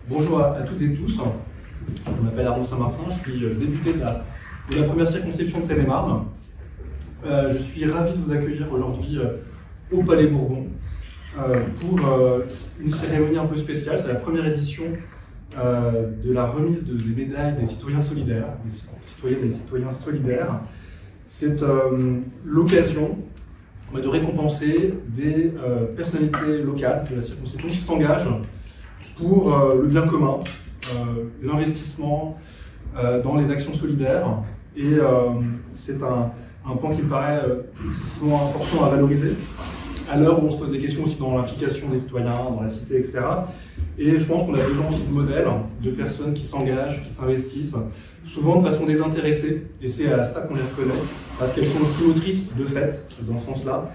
Bonjour à toutes et tous. Je m'appelle Arnaud Saint-Martin, je suis député de la première circonscription de Seine-et-Marne. Je suis ravi de vous accueillir aujourd'hui au Palais Bourbon pour une cérémonie un peu spéciale. C'est la première édition de la remise des médailles des citoyens solidaires, des citoyennes et des citoyens solidaires. C'est l'occasion de récompenser des personnalités locales de la circonscription qui s'engagent pour le bien commun, l'investissement dans les actions solidaires. Et c'est un point qui me paraît excessivement important à valoriser, à l'heure où on se pose des questions aussi dans l'implication des citoyens, dans la cité, etc. Et je pense qu'on a besoin aussi de modèles, de personnes qui s'engagent, qui s'investissent, souvent de façon désintéressée, et c'est à ça qu'on les reconnaît, parce qu'elles sont aussi motrices de fait, dans ce sens-là.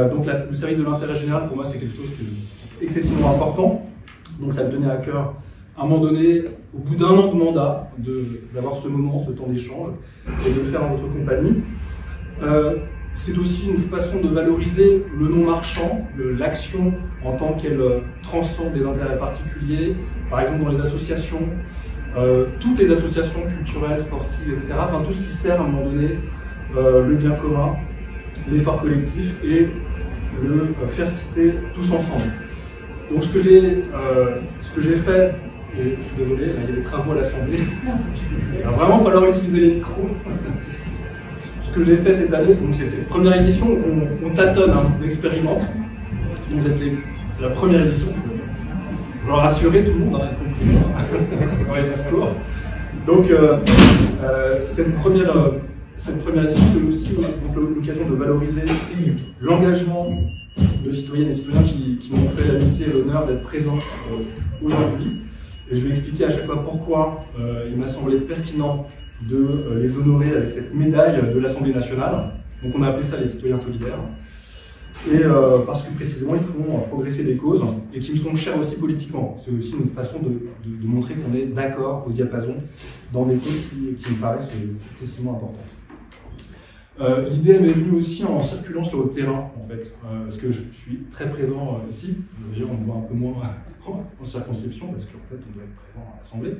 Donc le service de l'intérêt général, pour moi, c'est quelque chose qui est excessivement important. Donc ça me tenait à cœur, à un moment donné, au bout d'un an de mandat, d'avoir ce moment, ce temps d'échange, et de le faire en votre compagnie. C'est aussi une façon de valoriser le non marchand, l'action en tant qu'elle transcende des intérêts particuliers, par exemple dans les associations, toutes les associations culturelles, sportives, etc. Enfin tout ce qui sert à un moment donné le bien commun, l'effort collectif et le faire citer tous ensemble. Donc ce que j'ai fait, et je suis désolé, là, il y a des travaux à l'Assemblée, il va vraiment falloir utiliser les micros. Ce que j'ai fait cette année, c'est cette première édition, on tâtonne, on expérimente. C'est la première édition. Je veux rassurer tout le monde, y compris dans les discours. Donc cette première édition, c'est aussi l'occasion de valoriser l'engagement de citoyennes et citoyens qui m'ont fait l'amitié et l'honneur d'être présents aujourd'hui. Et je vais expliquer à chaque fois pourquoi il m'a semblé pertinent de les honorer avec cette médaille de l'Assemblée nationale. Donc on a appelé ça les citoyens solidaires. Et parce que précisément ils font progresser des causes et qui me sont chères aussi politiquement. C'est aussi une façon de montrer qu'on est d'accord au diapason dans des causes qui me paraissent excessivement importantes. L'idée m'est venue aussi en circulant sur le terrain, en fait, parce que je suis très présent ici. D'ailleurs, on me voit un peu moins en circonscription, parce qu'en fait, on doit être présent à l'Assemblée.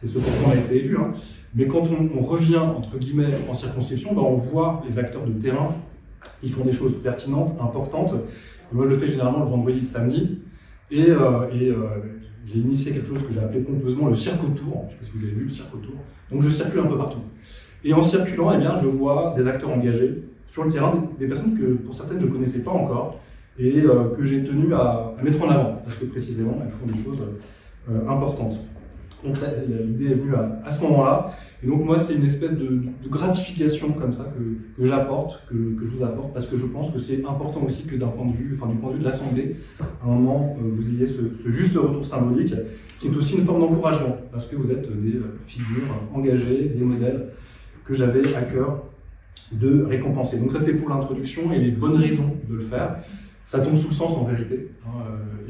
C'est ce pourquoi on a été élu. Hein. Mais quand on revient, entre guillemets, en circonscription, on voit les acteurs de terrain, ils font des choses pertinentes, importantes. Et moi, je le fais généralement le vendredi et le samedi. Et j'ai initié quelque chose que j'ai appelé pompeusement le cirque autour. Je ne sais pas si vous avez vu le cirque autour. Donc, je circule un peu partout. Et en circulant, eh bien, je vois des acteurs engagés sur le terrain, des personnes que pour certaines je ne connaissais pas encore et que j'ai tenu à mettre en avant, parce que précisément elles font des choses importantes. Donc l'idée est venue à ce moment-là, et donc moi c'est une espèce de gratification comme ça que j'apporte, que je vous apporte, parce que je pense que c'est important aussi que d'un point de vue, enfin du point de vue de l'Assemblée, à un moment vous ayez ce juste retour symbolique, qui est aussi une forme d'encouragement, parce que vous êtes des figures engagées, des modèles que j'avais à cœur de récompenser. Donc ça c'est pour l'introduction et les bonnes raisons de le faire. Ça tombe sous le sens en vérité.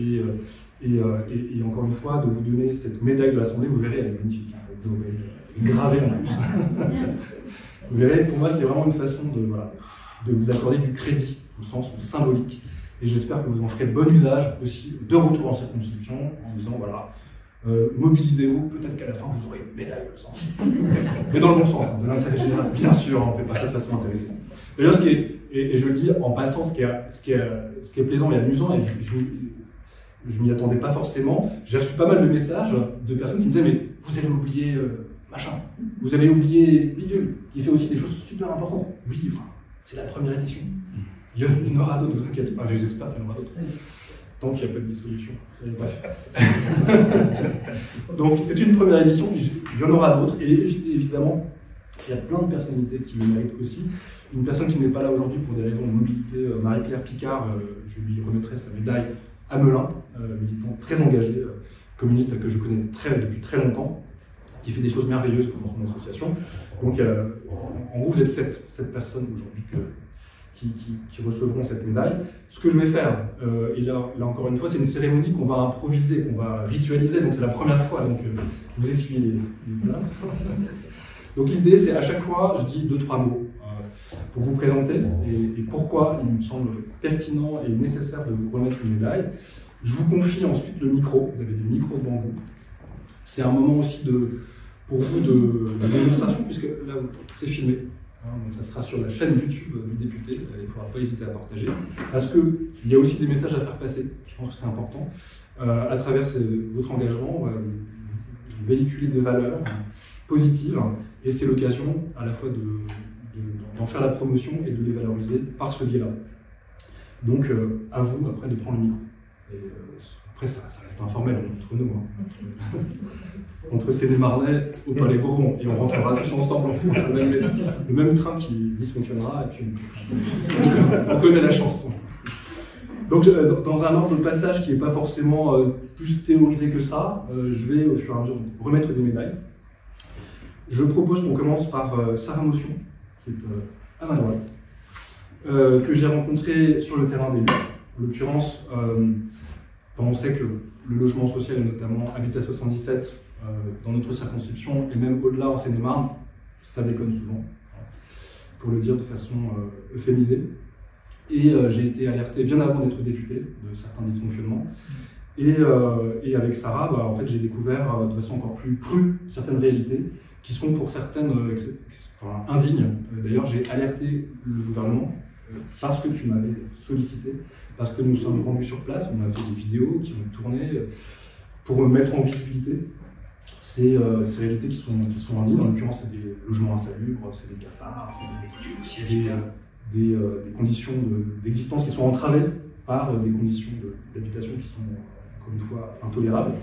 Et encore une fois, de vous donner cette médaille de l'Assemblée, vous verrez, elle est magnifique, gravée en plus. Vous verrez, pour moi c'est vraiment une façon de vous accorder du crédit, au sens symbolique. Et j'espère que vous en ferez bon usage aussi de retour en circonscription, en disant voilà, mobilisez-vous, peut-être qu'à la fin vous aurez une médaille au sens. Mais dans le bon sens, de l'intérêt général, bien sûr, on ne fait pas ça de façon intéressante. D'ailleurs, et je le dis en passant, ce qui est plaisant et amusant, et je m'y attendais pas forcément, j'ai reçu pas mal de messages de personnes qui me disaient mais vous avez oublié machin, vous avez oublié Bidule, qui fait aussi des choses super importantes. Oui, enfin, c'est la première édition. Il y en aura d'autres, vous inquiétez pas, j'espère qu'il y en aura d'autres. Tant qu'il n'y a pas de dissolution. Donc c'est une première édition, il y en aura d'autres, et évidemment, il y a plein de personnalités qui le méritent aussi. Une personne qui n'est pas là aujourd'hui pour des raisons de mobilité, Marie-Claire Picard, je lui remettrai sa médaille à Melun, militant très engagé, communiste que je connais depuis très longtemps, qui fait des choses merveilleuses dans son association. Donc en gros, vous êtes sept personnes aujourd'hui qui recevront cette médaille. Ce que je vais faire, et là encore une fois, c'est une cérémonie qu'on va improviser, qu'on va ritualiser, donc c'est la première fois, donc vous essuyez les mains. Donc l'idée, c'est à chaque fois, je dis 2-3 mots pour vous présenter et pourquoi il me semble pertinent et nécessaire de vous remettre une médaille. Je vous confie ensuite le micro, vous avez des micros devant vous, C'est un moment aussi pour vous de démonstration, puisque là, c'est filmé. Donc ça sera sur la chaîne YouTube du député, il ne faudra pas hésiter à partager, parce qu'il y a aussi des messages à faire passer, je pense que c'est important. À travers votre engagement, vous véhiculez des valeurs positives, et c'est l'occasion à la fois d'en faire la promotion et de les valoriser par ce biais-là. Donc à vous après de prendre le micro. Et, après ça reste informel entre nous, entre Séné-Marnais au Palais Bourbon, et on rentrera tous ensemble le même train qui dysfonctionnera, et puis on connaît la chanson. Donc dans un ordre de passage qui n'est pas forcément plus théorisé que ça, je vais au fur et à mesure remettre des médailles. Je propose qu'on commence par Sarah Motion, qui est à ma droite, que j'ai rencontrée sur le terrain des luttes. En l'occurrence, on sait que le logement social, et notamment Habitat 77, dans notre circonscription, et même au-delà en Seine-et-Marne, ça déconne souvent, pour le dire de façon euphémisée. Et j'ai été alerté bien avant d'être député de certains dysfonctionnements. Et avec Sarah, en fait, j'ai découvert de façon encore plus crue certaines réalités qui sont pour certaines indignes. D'ailleurs, j'ai alerté le gouvernement parce que tu m'avais sollicité, parce que nous sommes rendus sur place, on a fait des vidéos qui ont tourné pour mettre en visibilité ces réalités qui sont indignes. En l'occurrence, c'est des logements insalubres, c'est des cafards, c'est des conditions d'existence qui sont entravées par des conditions d'habitation qui sont, encore une fois, intolérables.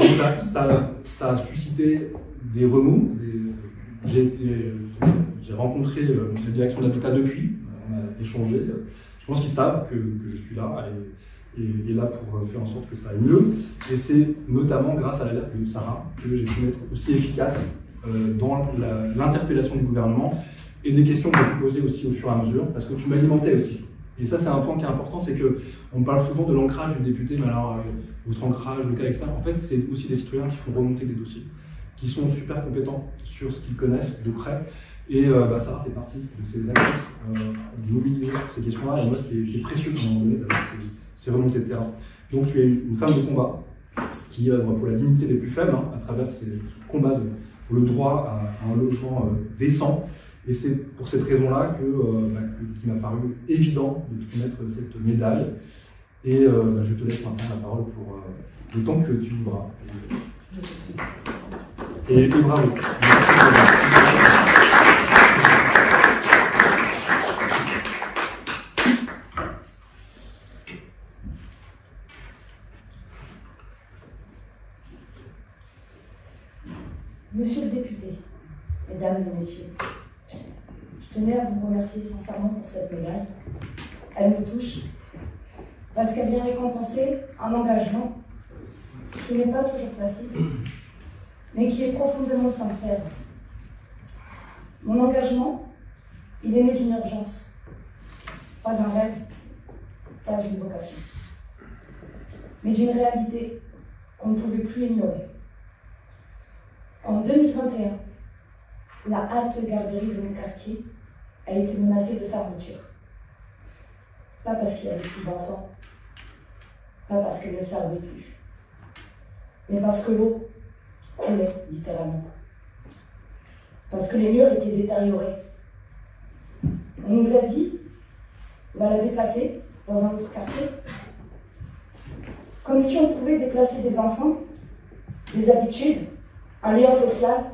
Et ça a suscité des remous. J'ai rencontré la direction d'Habitat depuis, on a échangé. Je pense qu'ils savent que je suis là et là pour faire en sorte que ça aille mieux. Et c'est notamment grâce à l'alerte de Sarah que j'ai pu être aussi efficace dans l'interpellation du gouvernement et des questions que j'ai pu poser aussi au fur et à mesure, parce que tu m'alimentais aussi. Et ça, c'est un point qui est important, c'est qu'on parle souvent de l'ancrage du député, mais alors votre ancrage local, etc. En fait, c'est aussi des citoyens qui font remonter des dossiers, qui sont super compétents sur ce qu'ils connaissent de près. Et ça fait partie de ces actrices mobilisées sur ces questions-là. Et moi, c'est précieux à un moment donné d'avoir ces remontées de terrain. Donc, tu es une femme de combat qui œuvre pour la dignité des plus faibles, à travers ce combat pour le droit à un logement décent. Et c'est pour cette raison-là qu'il m'a paru évident de te mettre cette médaille. Et je te laisse maintenant la parole pour le temps que tu voudras. Et bravo. Monsieur le député, mesdames et messieurs, je tenais à vous remercier sincèrement pour cette médaille. Elle me touche parce qu'elle vient récompenser un engagement qui n'est pas toujours facile, mais qui est profondément sincère. Mon engagement, il est né d'une urgence, pas d'un rêve, pas d'une vocation, mais d'une réalité qu'on ne pouvait plus ignorer. En 2021, la halte garderie de mon quartier a été menacée de fermeture. Pas parce qu'il y avait plus d'enfants, pas parce qu'elle ne servait plus, mais parce que l'eau coulait littéralement. Parce que les murs étaient détériorés. On nous a dit, on va la déplacer dans un autre quartier, comme si on pouvait déplacer des enfants, des habitudes, un lien social,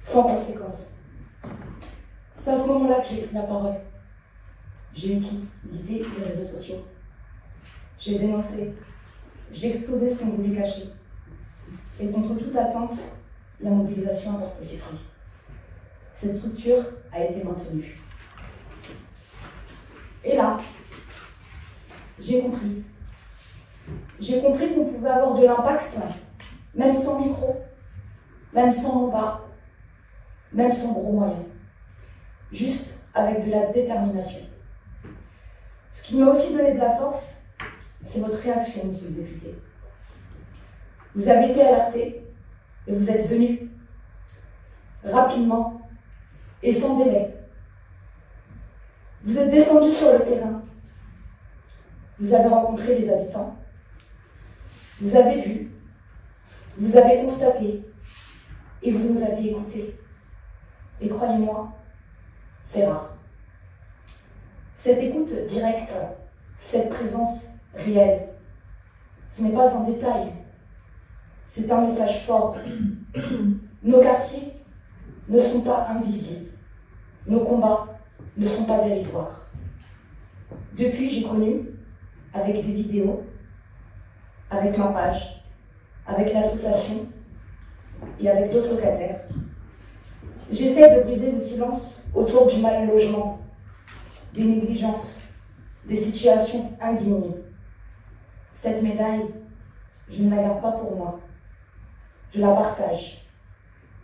sans conséquence. C'est à ce moment-là que j'ai pris la parole. J'ai utilisé les réseaux sociaux. J'ai dénoncé. J'ai exposé ce qu'on voulait cacher. Et contre toute attente, la mobilisation a porté ses fruits. Cette structure a été maintenue. Et là, j'ai compris. J'ai compris qu'on pouvait avoir de l'impact, même sans micro, même sans mandat, même sans gros moyens, juste avec de la détermination. Ce qui m'a aussi donné de la force, c'est votre réaction, monsieur le député. Vous avez été alerté et vous êtes venu rapidement et sans délai. Vous êtes descendu sur le terrain. Vous avez rencontré les habitants. Vous avez vu. Vous avez constaté et vous nous avez écoutés. Et croyez-moi, c'est rare. Cette écoute directe, cette présence réelle, ce n'est pas un détail, c'est un message fort. Nos quartiers ne sont pas invisibles, nos combats ne sont pas dérisoires. Depuis, j'ai connu, avec des vidéos, avec ma page, avec l'association et avec d'autres locataires, j'essaie de briser le silence autour du mal logement, des négligences, des situations indignes. Cette médaille, je ne la garde pas pour moi. Je la partage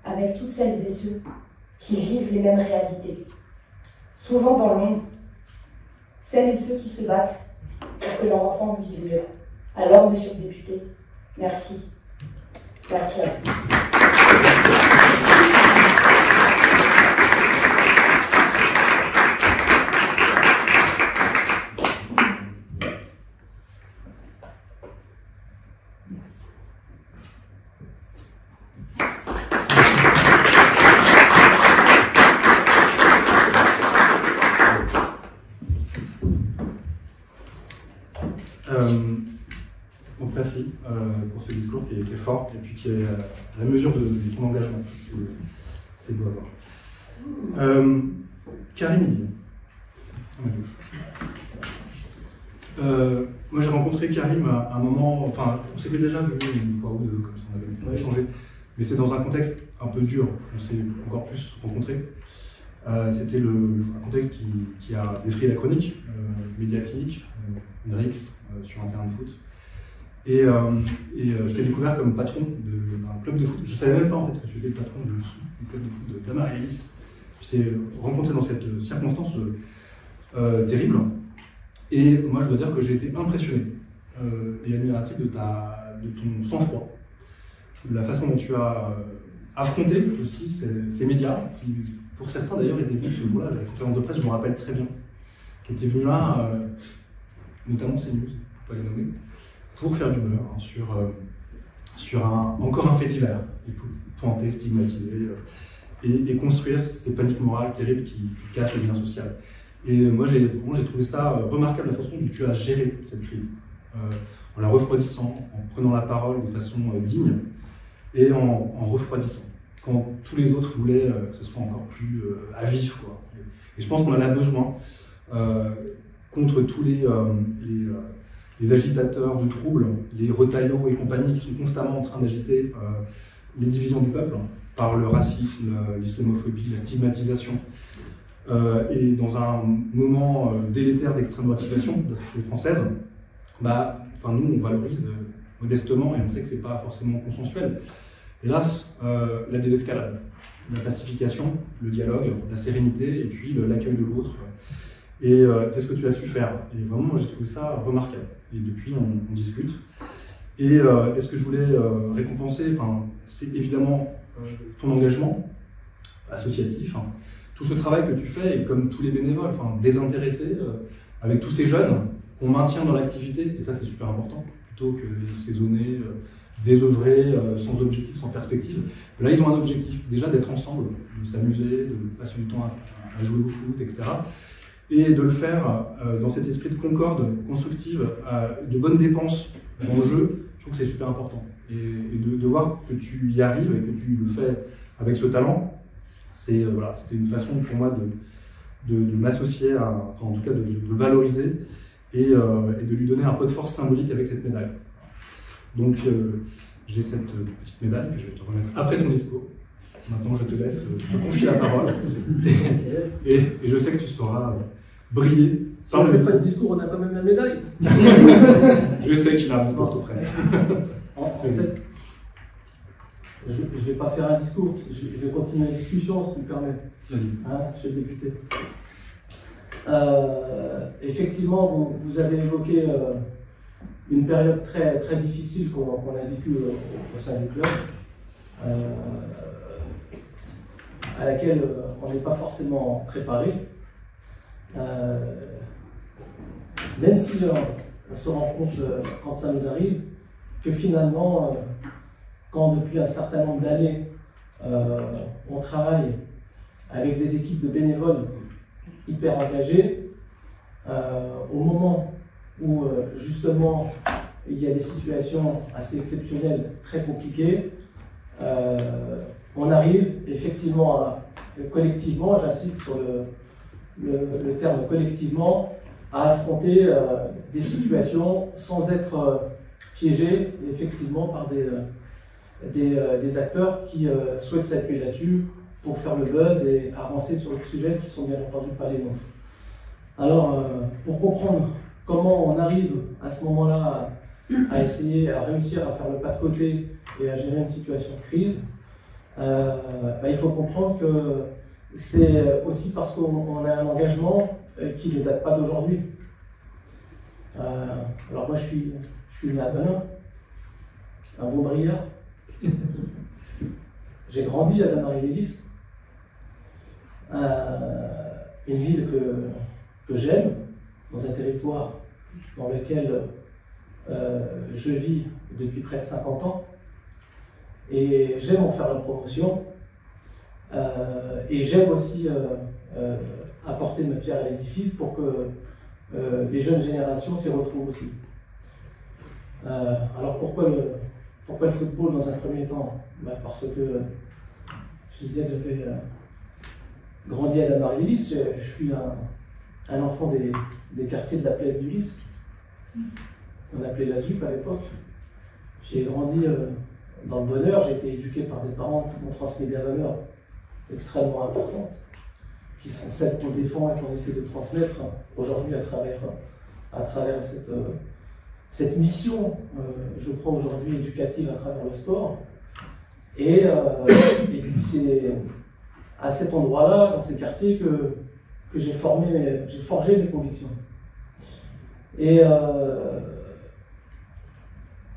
avec toutes celles et ceux qui vivent les mêmes réalités. Souvent dans l'ombre, celles et ceux qui se battent pour que leurs enfants vivent mieux. Alors, monsieur le député, merci. Merci à vous. Donc merci pour ce discours qui est fort et puis qui est à la mesure de ton engagement. C'est beau à voir. Karim Idine, à ma gauche. Moi j'ai rencontré Karim à un moment, enfin on s'était déjà vu une fois ou deux, comme ça on avait échangé, mais c'est dans un contexte un peu dur, on s'est encore plus rencontrés. C'était un contexte qui a défrayé la chronique médiatique, une rixe sur un terrain de foot. Et je t'ai découvert comme patron d'un club de foot. Je ne savais même pas en fait que tu étais le patron du club de foot d'Amaryllis. Je t'ai rencontré dans cette circonstance terrible. Et moi je dois dire que j'ai été impressionné et admiratif de ton sang-froid, de la façon dont tu as affronté aussi ces médias qui, pour certains d'ailleurs, étaient venus ce jour-là, la conférence de presse, je me rappelle très bien, qui étaient venus là, notamment CNews, pour pas les nommer, pour faire du beurre sur encore un fait divers, et pour pointer, stigmatiser et construire ces paniques morales terribles qui cassent le lien social. Et moi j'ai trouvé ça remarquable la façon dont tu as géré cette crise, en la refroidissant, en prenant la parole de façon digne et en refroidissant, quand tous les autres voulaient que ce soit encore plus à vif, quoi. Et je pense qu'on en a besoin contre tous les agitateurs de troubles, les retaillos et compagnie qui sont constamment en train d'agiter les divisions du peuple par le racisme, l'islamophobie, la stigmatisation. Et dans un moment délétère d'extrême-droitisation de la société française, nous on valorise modestement et on sait que c'est pas forcément consensuel. Hélas, la désescalade, la pacification, le dialogue, la sérénité et puis l'accueil de l'autre. Et c'est ce que tu as su faire. Et vraiment, j'ai trouvé ça remarquable. Et depuis, on discute. Et ce que je voulais récompenser, c'est évidemment ton engagement associatif, tout ce travail que tu fais, et comme tous les bénévoles, désintéressés, avec tous ces jeunes qu'on maintient dans l'activité, et ça c'est super important, plutôt que les saisonner, désœuvrer, sans objectif, sans perspective. Là, ils ont un objectif, déjà d'être ensemble, de s'amuser, de passer du temps à jouer au foot, etc. Et de le faire dans cet esprit de concorde constructive, de bonnes dépenses dans le jeu, je trouve que c'est super important. Et de voir que tu y arrives et que tu le fais avec ce talent, c'était une façon pour moi de m'associer, en tout cas de le valoriser et de lui donner un peu de force symbolique avec cette médaille. Donc j'ai cette petite médaille que je vais te remettre après ton discours. Maintenant je te laisse, je te confie la parole et je sais que tu sauras briller. Si on ne fait pas de discours, on a quand même la médaille. Je sais que tu l'as un discours tout près. En fait, je ne vais pas faire un discours, je vais continuer la discussion, si tu me permets, monsieur le député. Effectivement, vous avez évoqué une période très, très difficile qu'on a vécue au sein du club, à laquelle on n'est pas forcément préparé. Même si on se rend compte, quand ça nous arrive, que finalement, quand depuis un certain nombre d'années, on travaille avec des équipes de bénévoles hyper engagées, au moment où justement il y a des situations assez exceptionnelles, très compliquées, on arrive effectivement collectivement, j'insiste sur le terme collectivement, à affronter des situations sans être piégés effectivement par des acteurs qui souhaitent s'appuyer là-dessus pour faire le buzz et avancer sur le sujet qui sont bien entendu pas les nôtres. Alors, pour comprendre comment on arrive à ce moment-là à essayer, à réussir à faire le pas de côté et à gérer une situation de crise, il faut comprendre que c'est aussi parce qu'on a un engagement qui ne date pas d'aujourd'hui. Alors moi je suis né à Benin, un beau Briard. J'ai grandi à Damary-les-Lys, une ville que j'aime, dans un territoire dans lequel je vis depuis près de 50 ans. Et j'aime en faire la promotion. Et j'aime aussi apporter ma pierre à l'édifice pour que les jeunes générations s'y retrouvent aussi. Alors pourquoi le football dans un premier temps? Parce que je disais que j'avais grandi à Damary-les-Lys, je suis un enfant des quartiers de la Plaine du Lys, on appelait la ZUP à l'époque. J'ai grandi dans le bonheur, j'ai été éduqué par des parents qui m'ont transmis des valeurs extrêmement importantes, qui sont celles qu'on défend et qu'on essaie de transmettre aujourd'hui à travers cette mission, je crois aujourd'hui éducative à travers le sport. Et puis c'est à cet endroit-là, dans ces quartiers, que j'ai forgé mes convictions. Et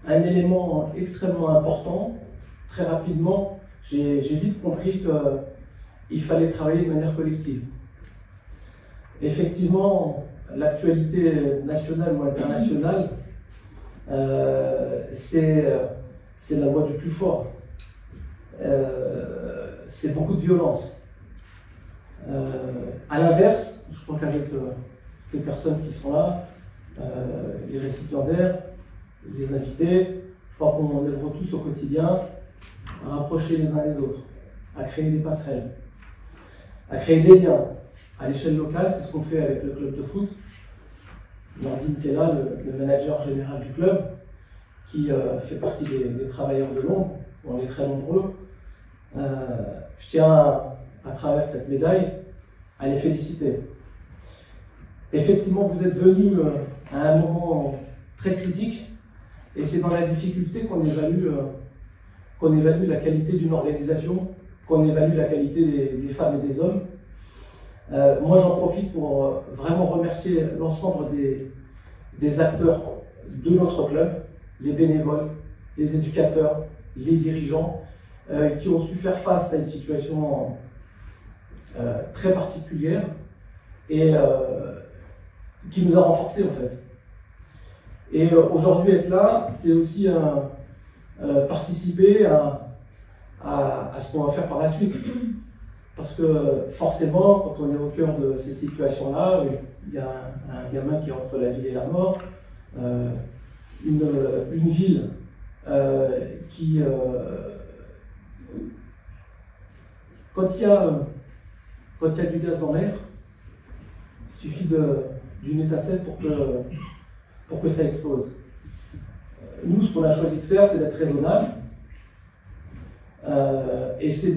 un élément extrêmement important, très rapidement, j'ai vite compris qu'il fallait travailler de manière collective. Effectivement, l'actualité nationale ou internationale, c'est la loi du plus fort. C'est beaucoup de violence. À l'inverse, je crois qu'avec les personnes qui sont là, les récipiendaires, les invités, je crois qu'on œuvre tous au quotidien à rapprocher les uns les autres, à créer des passerelles, à créer des liens. À l'échelle locale, c'est ce qu'on fait avec le club de foot. Nordine qui est là, le manager général du club, qui fait partie des travailleurs de l'ombre, on est très nombreux. Je tiens à travers cette médaille à les féliciter. Effectivement, vous êtes venus à un moment très critique, et c'est dans la difficulté qu'on évalue la qualité d'une organisation, qu'on évalue la qualité des femmes et des hommes. Moi, j'en profite pour vraiment remercier l'ensemble des acteurs de notre club, les bénévoles, les éducateurs, les dirigeants, qui ont su faire face à une situation très particulière et qui nous a renforcés en fait. Et aujourd'hui être là, c'est aussi participer à ce qu'on va faire par la suite. Parce que forcément, quand on est au cœur de ces situations-là, il y a un gamin qui est entre la vie et la mort, une ville qui... Quand il y a du gaz dans l'air, il suffit d'une étincelle pour que ça explose. Nous, ce qu'on a choisi de faire, c'est d'être raisonnable. Et c'est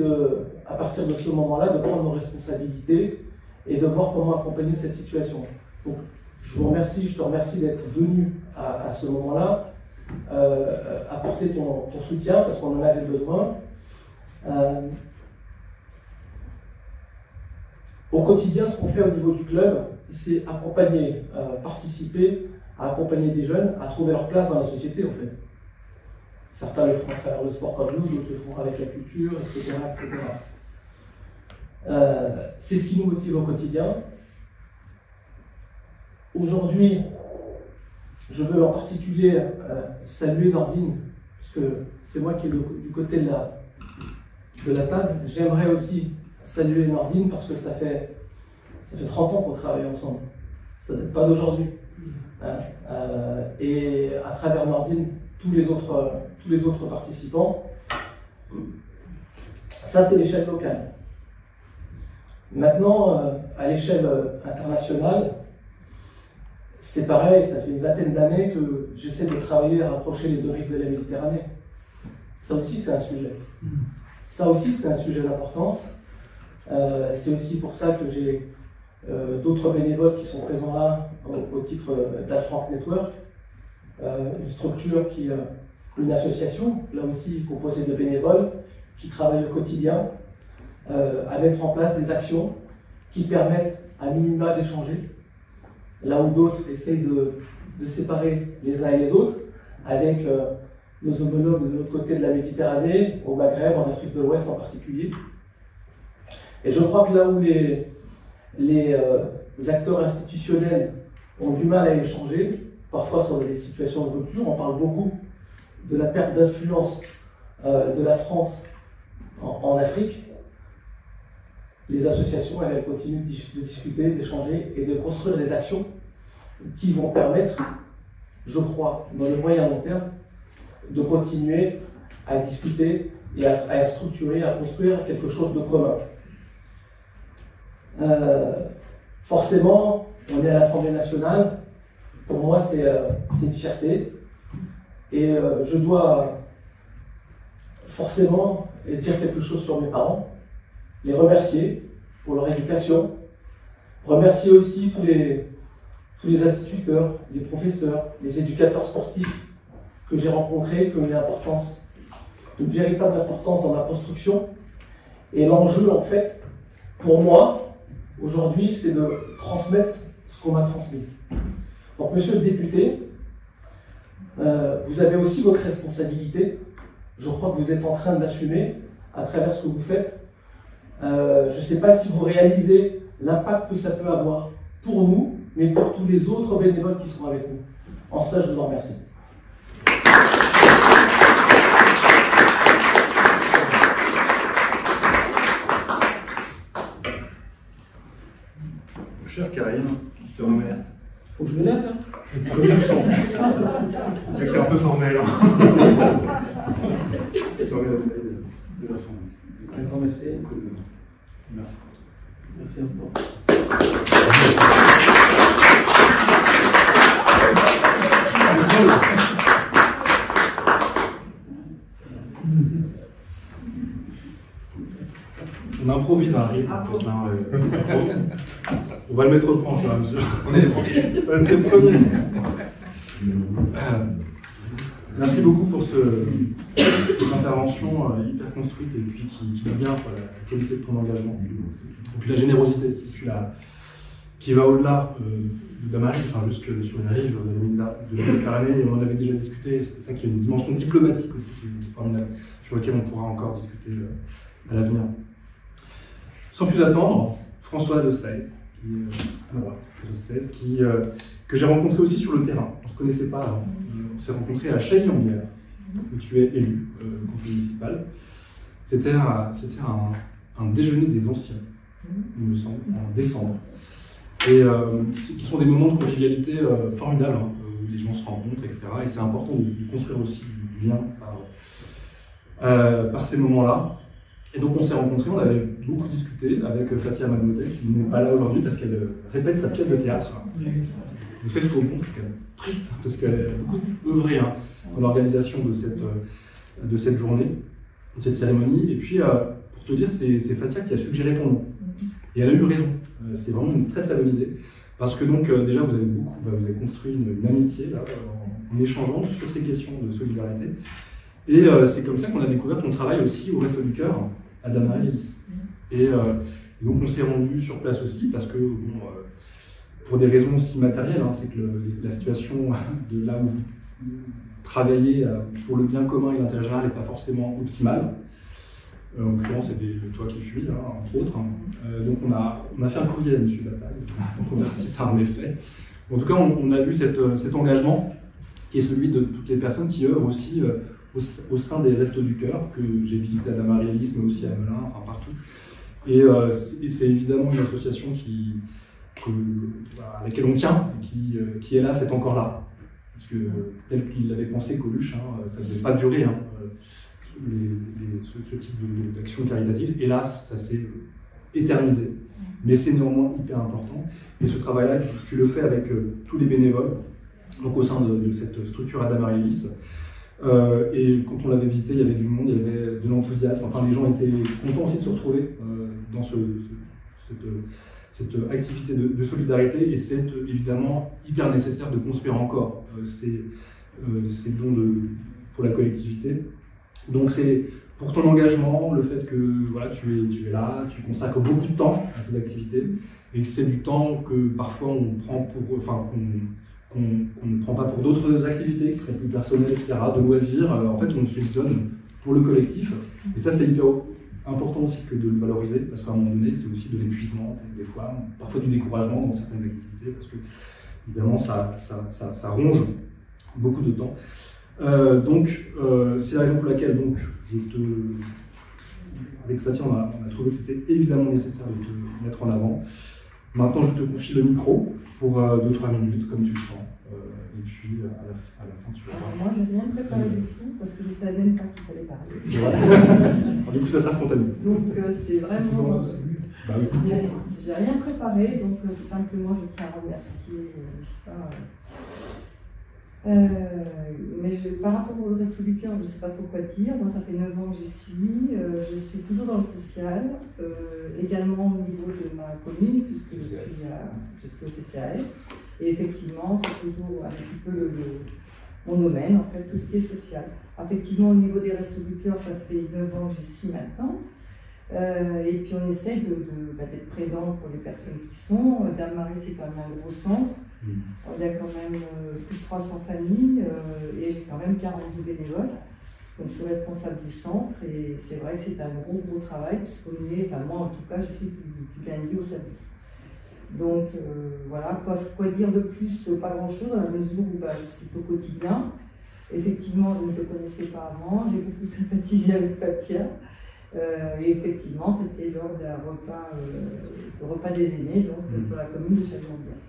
à partir de ce moment-là, de prendre nos responsabilités et de voir comment accompagner cette situation. Donc, je te remercie d'être venu à ce moment-là, apporter ton soutien parce qu'on en avait besoin. Au quotidien, ce qu'on fait au niveau du club, c'est accompagner, participer à accompagner des jeunes à trouver leur place dans la société en fait. Certains le font à travers le sport comme nous, d'autres le font avec la culture, etc. C'est ce qui nous motive au quotidien. Aujourd'hui, je veux en particulier saluer Nordine puisque c'est moi qui est du côté de la table, j'aimerais aussi saluer Nordine parce que ça fait 30 ans qu'on travaille ensemble. Ça n'est pas d'aujourd'hui. Et à travers Nordine, tous les autres participants. Ça, c'est l'échelle locale. Maintenant, à l'échelle internationale, c'est pareil, ça fait une vingtaine d'années que j'essaie de travailler à rapprocher les deux rives de la Méditerranée. Ça aussi, c'est un sujet. Ça aussi, c'est un sujet d'importance. C'est aussi pour ça que j'ai d'autres bénévoles qui sont présents là au titre d'Alfranc Network, une structure une association, là aussi composée de bénévoles, qui travaillent au quotidien à mettre en place des actions qui permettent à minima d'échanger, là où d'autres essayent de séparer les uns et les autres, avec nos homologues de l'autre côté de la Méditerranée, au Maghreb, en Afrique de l'Ouest en particulier. Et je crois que là où les acteurs institutionnels ont du mal à échanger, parfois sur des situations de rupture, on parle beaucoup de la perte d'influence de la France en Afrique. Les associations, elles continuent de discuter, d'échanger et de construire des actions qui vont permettre, je crois, dans le moyen long terme, de continuer à discuter et à structurer, à construire quelque chose de commun. Forcément, on est à l'Assemblée nationale. Pour moi, c'est une fierté. Et je dois forcément dire quelque chose sur mes parents, les remercier pour leur éducation, remercier aussi tous les instituteurs, les professeurs, les éducateurs sportifs que j'ai rencontrés, qui ont une véritable importance dans ma construction. Et l'enjeu, en fait, pour moi, aujourd'hui, c'est de transmettre ce qu'on m'a transmis. Donc, monsieur le député, vous avez aussi votre responsabilité. Je crois que vous êtes en train de l'assumer à travers ce que vous faites. Je ne sais pas si vous réalisez l'impact que ça peut avoir pour nous, mais pour tous les autres bénévoles qui seront avec nous. En cela, je vous en remercie. Cher Karim, je te remets. Faut que je me lève, hein? Comme je le sens. C'est un peu formel. Je te remets la bouteille de l'Assemblée. Un grand merci. Merci. Merci encore. On improvise un rythme, en fait, on va le mettre au point, au fur et à mesure. On est les premiers. On est les premiers. Merci beaucoup pour cette intervention hyper construite et puis qui dit bien la qualité de ton engagement. Et puis la générosité, et puis qui va au-delà de Damary, enfin jusque sur les rives de la Méditerranée, et on en avait déjà discuté, c'est ça qui est une dimension diplomatique aussi, sur laquelle on pourra encore discuter à l'avenir. Sans plus attendre, François de Sèze, que j'ai rencontré aussi sur le terrain. On ne se connaissait pas avant. On s'est rencontrés à Chagny-en-Bière, où tu es élu conseiller municipal. C'était un déjeuner des anciens, il me semble, en décembre. Et qui sont des moments de convivialité formidables, où les gens se rencontrent, etc. Et c'est important de construire aussi du lien par ces moments-là. Et donc on s'est rencontrés, on avait beaucoup discuté avec Fatia Madmodel, qui n'est pas là aujourd'hui parce qu'elle répète sa pièce de théâtre. Je fais le faux bon, c'est quand même triste, parce qu'elle a beaucoup œuvré dans l'organisation de cette journée, de cette cérémonie. Et puis, pour te dire, c'est Fatia qui a suggéré ton nom. Et elle a eu raison. C'est vraiment une très très bonne idée. Parce que donc, déjà, vous avez construit une amitié là, en échangeant sur ces questions de solidarité. Et c'est comme ça qu'on a découvert ton travail aussi au Resto du Cœur, à Damary. Et donc on s'est rendu sur place aussi, parce que, bon, pour des raisons aussi matérielles, c'est que la situation de là où vous travaillez pour le bien commun et l'intérêt général n'est pas forcément optimale. En l'occurrence, c'est de toi qui fuis, entre autres. Donc on a fait un courrier à M. Bataille, donc on verra si ça en est fait. En tout cas, on a vu cet engagement qui est celui de toutes les personnes qui œuvrent aussi au sein des Restos du Cœur, que j'ai visité à Damariélis, mais aussi à Melun, enfin partout. Et c'est évidemment une association à laquelle on tient, et qui est là, c'est encore là. Parce que tel qu'il avait pensé Coluche, ça ne devait pas durer, ce type d'action caritative. Hélas, ça s'est éternisé. Mais c'est néanmoins hyper important. Et ce travail-là, tu le fais avec tous les bénévoles, donc au sein de cette structure à Damariélis. Et quand on l'avait visité, il y avait du monde, il y avait de l'enthousiasme. Enfin, les gens étaient contents aussi de se retrouver dans cette activité de solidarité. Et c'est évidemment hyper nécessaire de construire encore ces dons pour la collectivité. Donc c'est pour ton engagement, le fait que voilà, tu es là, tu consacres beaucoup de temps à cette activité, et que c'est du temps que parfois on prend qu'on ne prend pas pour d'autres activités qui seraient plus personnelles, etc., de loisirs. En fait, on se donne pour le collectif. Et ça, c'est hyper important aussi que de le valoriser, parce qu'à un moment donné, c'est aussi de l'épuisement, des fois, parfois du découragement dans certaines activités, parce que, évidemment, ça ronge beaucoup de temps. C'est la raison pour laquelle, donc, avec Fatia, on a trouvé que c'était évidemment nécessaire de te mettre en avant. Maintenant, je te confie le micro pour 2-3 minutes, comme tu le sens. Et puis, à la fin, tu vas... Alors, moi, j'ai rien préparé du tout, parce que je ne savais même pas qu'il fallait parler. Voilà. Alors, du coup, ça sera spontané. Donc, c'est vraiment... Bah, oui. J'ai rien préparé, donc simplement, je tiens à remercier, n'est-ce pas, mais par rapport au Resto du Cœur, je ne sais pas trop quoi dire. Moi, ça fait 9 ans que j'y suis. Je suis toujours dans le social, également au niveau de ma commune, puisque je suis au CCAS. Et effectivement, c'est toujours un petit peu mon domaine, en fait, tout ce qui est social. Effectivement, au niveau des Restos du Cœur, ça fait 9 ans que j'y suis maintenant. Et puis on essaie d'être présent pour les personnes qui sont. Dame-Marie, c'est quand même un gros centre. Il y a quand même plus de 300 familles et j'ai quand même 42 bénévoles. Donc je suis responsable du centre et c'est vrai que c'est un gros travail puisqu'on y est, enfin moi en tout cas, je suis du lundi au samedi. Donc voilà, quoi dire de plus? Pas grand-chose dans la mesure où c'est au quotidien. Effectivement, je ne te connaissais pas avant, j'ai beaucoup sympathisé avec Fatia. Et effectivement, c'était lors d'un repas des aînés donc, sur la commune de Chalon-Bière.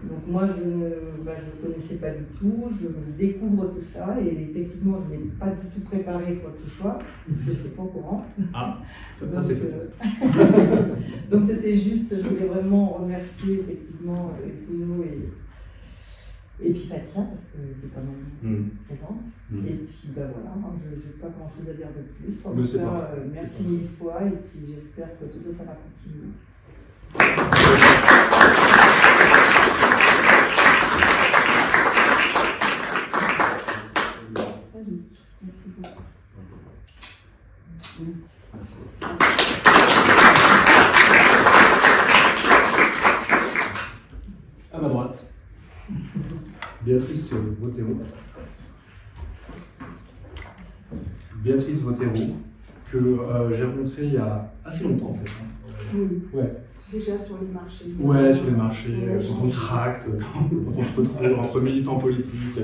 Donc moi, je ne connaissais pas du tout, je découvre tout ça et effectivement, je n'ai pas du tout préparé quoi que ce soit, parce que je n'étais pas au courant. Ah, ça c'est donc c'était juste, je voulais vraiment remercier effectivement Bruno et puis Fatia, parce qu'elle est quand même présente. Et puis voilà, je n'ai pas grand chose à dire de plus. En tout cas, merci 1000 fois et puis j'espère que tout ça va continuer. Merci beaucoup. À ma droite, Béatrice Vauthéreau. Béatrice Vauthéreau, que j'ai rencontrée il y a assez longtemps en fait. Oui. Ouais. Déjà sur les marchés. Ouais, sur les marchés, quand on tracte, quand on se retrouve entre militants politiques.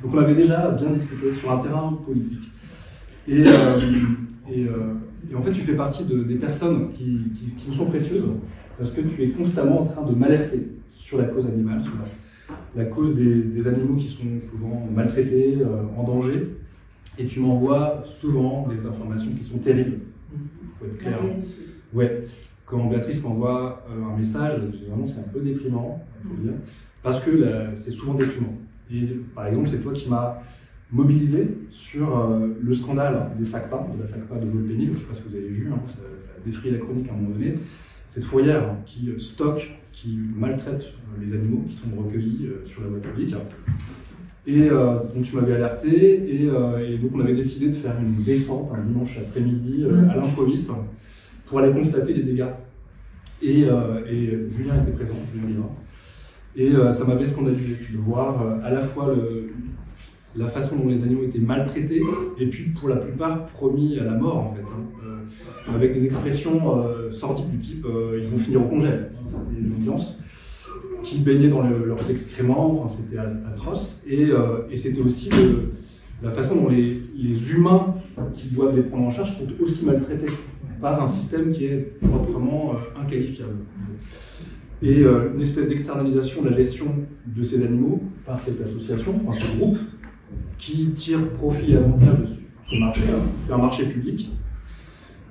Donc on avait déjà bien discuté sur un terrain politique. Et en fait, tu fais partie des personnes qui nous sont précieuses parce que tu es constamment en train de m'alerter sur la cause animale, sur la cause des animaux qui sont souvent maltraités, en danger. Et tu m'envoies souvent des informations qui sont terribles. Il faut être clair. Ouais. Quand Béatrice m'envoie un message, vraiment c'est un peu déprimant, il faut le dire, parce que c'est souvent déprimant. Et par exemple, c'est toi qui m'as mobilisé sur le scandale des SACPA, de la SACPA de Volpénil, je ne sais pas si vous avez vu, ça a défrayé la chronique à un moment donné, cette fourrière qui stocke, qui maltraite les animaux qui sont recueillis sur la voie publique. Et donc tu m'avais alerté, et donc on avait décidé de faire une descente un dimanche après-midi à l'improviste pour aller constater les dégâts. Et Julien était présent, Julien Livin. Et ça m'avait scandalisé de voir à la fois la façon dont les animaux étaient maltraités, et puis pour la plupart promis à la mort en fait, avec des expressions sordides du type ils vont finir au congèle. C'était une ambiance qui baignait dans leurs excréments, enfin, c'était atroce. Et c'était aussi la façon dont les humains qui doivent les prendre en charge sont aussi maltraités par un système qui est proprement inqualifiable. Et une espèce d'externalisation de la gestion de ces animaux par cette association, par ce groupe, qui tire profit et avantage de ce marché, c'est un marché public,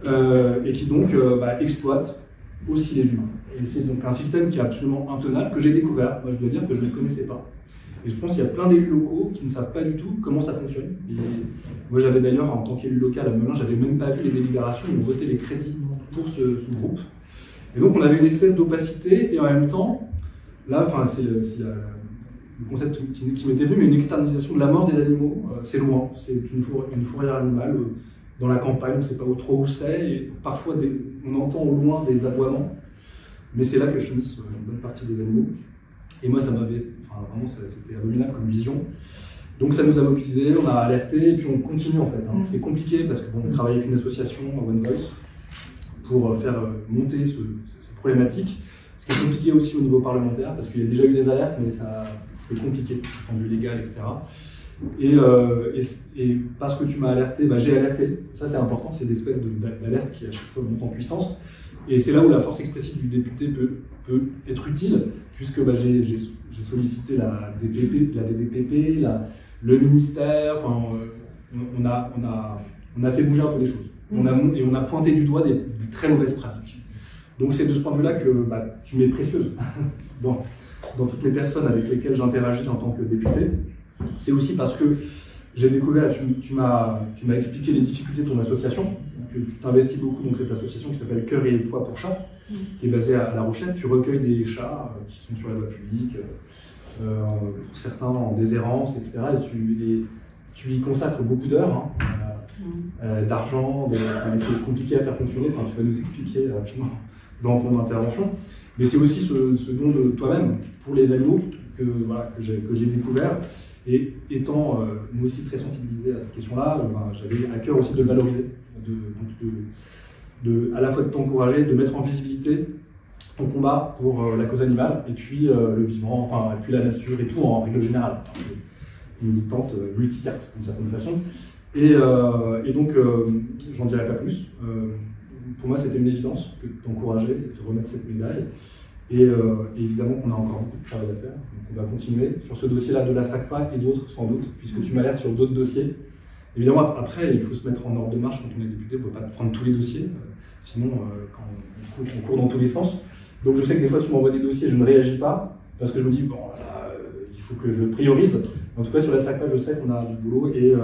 et qui donc exploite aussi les humains. Et c'est donc un système qui est absolument intenable, que j'ai découvert. Moi, je dois dire que je ne connaissais pas. Et je pense qu'il y a plein d'élus locaux qui ne savent pas du tout comment ça fonctionne. Et moi, j'avais d'ailleurs, en tant qu'élu local à Melun, j'avais même pas vu les délibérations, ils ont voté les crédits pour ce groupe. Et donc, on avait une espèce d'opacité, et en même temps, là, c'est le concept qui m'était venu, mais une externalisation de la mort des animaux, c'est loin, c'est une fourrière animale dans la campagne, on ne sait pas trop où c'est, et parfois on entend au loin des aboiements, mais c'est là que finissent une bonne partie des animaux. Et moi, ça m'avait, vraiment, c'était abominable comme vision. Donc ça nous a mobilisés, on a alerté, et puis on continue en fait. C'est compliqué parce qu'on travaille avec une association, One Voice, pour faire monter cette problématique. Ce qui est compliqué aussi au niveau parlementaire, parce qu'il y a déjà eu des alertes, mais c'est compliqué, du point de vue légal, etc. Et parce que tu m'as alerté, j'ai alerté. Ça c'est important, c'est des espèces d'alertes qui à chaque fois montent en puissance. Et c'est là où la force expressive du député peut être utile, puisque j'ai sollicité la DDPP, le ministère, on a fait bouger un peu les choses. On a pointé du doigt des très mauvaises pratiques. Donc c'est de ce point de vue-là que tu m'es précieuse dans toutes les personnes avec lesquelles j'interagis en tant que député. C'est aussi parce que j'ai découvert, tu m'as expliqué les difficultés de ton association, que tu t'investis beaucoup dans cette association qui s'appelle Cœur et Toit pour Chats, qui est basée à La Rochette. Tu recueilles des chats qui sont sur la voie publique, pour certains en déshérence, etc. Et tu y consacres beaucoup d'heures, d'argent, c'est compliqué à faire fonctionner, tu vas nous expliquer rapidement dans ton intervention. Mais c'est aussi ce don de toi-même pour les animaux que j'ai découvert. Et étant moi aussi très sensibilisé à cette question-là, j'avais à cœur aussi de le valoriser, à la fois de t'encourager, de mettre en visibilité ton combat pour la cause animale, et puis le vivant, et puis la nature et tout en règle générale. Une militante multicarte d'une certaine façon. Et donc, j'en dirai pas plus. Pour moi, c'était une évidence de t'encourager, de te remettre cette médaille. Et évidemment qu'on a encore beaucoup de travail à faire. Donc on va continuer sur ce dossier-là de la SACPA et d'autres sans doute, puisque tu m'alertes sur d'autres dossiers. Évidemment, après, il faut se mettre en ordre de marche quand on est député, on ne peut pas prendre tous les dossiers, sinon on court dans tous les sens. Donc je sais que des fois tu m'envoies des dossiers, je ne réagis pas, parce que je me dis, il faut que je priorise. En tout cas, sur la SACPA, je sais qu'on a du boulot, et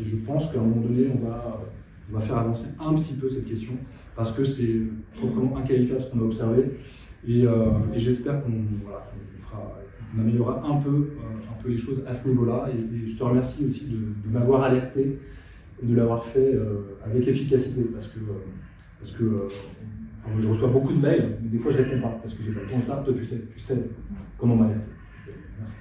je pense qu'à un moment donné, on va faire avancer un petit peu cette question, parce que c'est proprement inqualifiable ce qu'on a observé. Et j'espère qu'on améliorera un peu les choses à ce niveau-là. Et je te remercie aussi de m'avoir alerté, de l'avoir fait avec efficacité, parce que je reçois beaucoup de mails, mais des fois je ne réponds pas, parce que j'ai pas le temps de ça. Toi, tu sais comment m'alerter. Merci.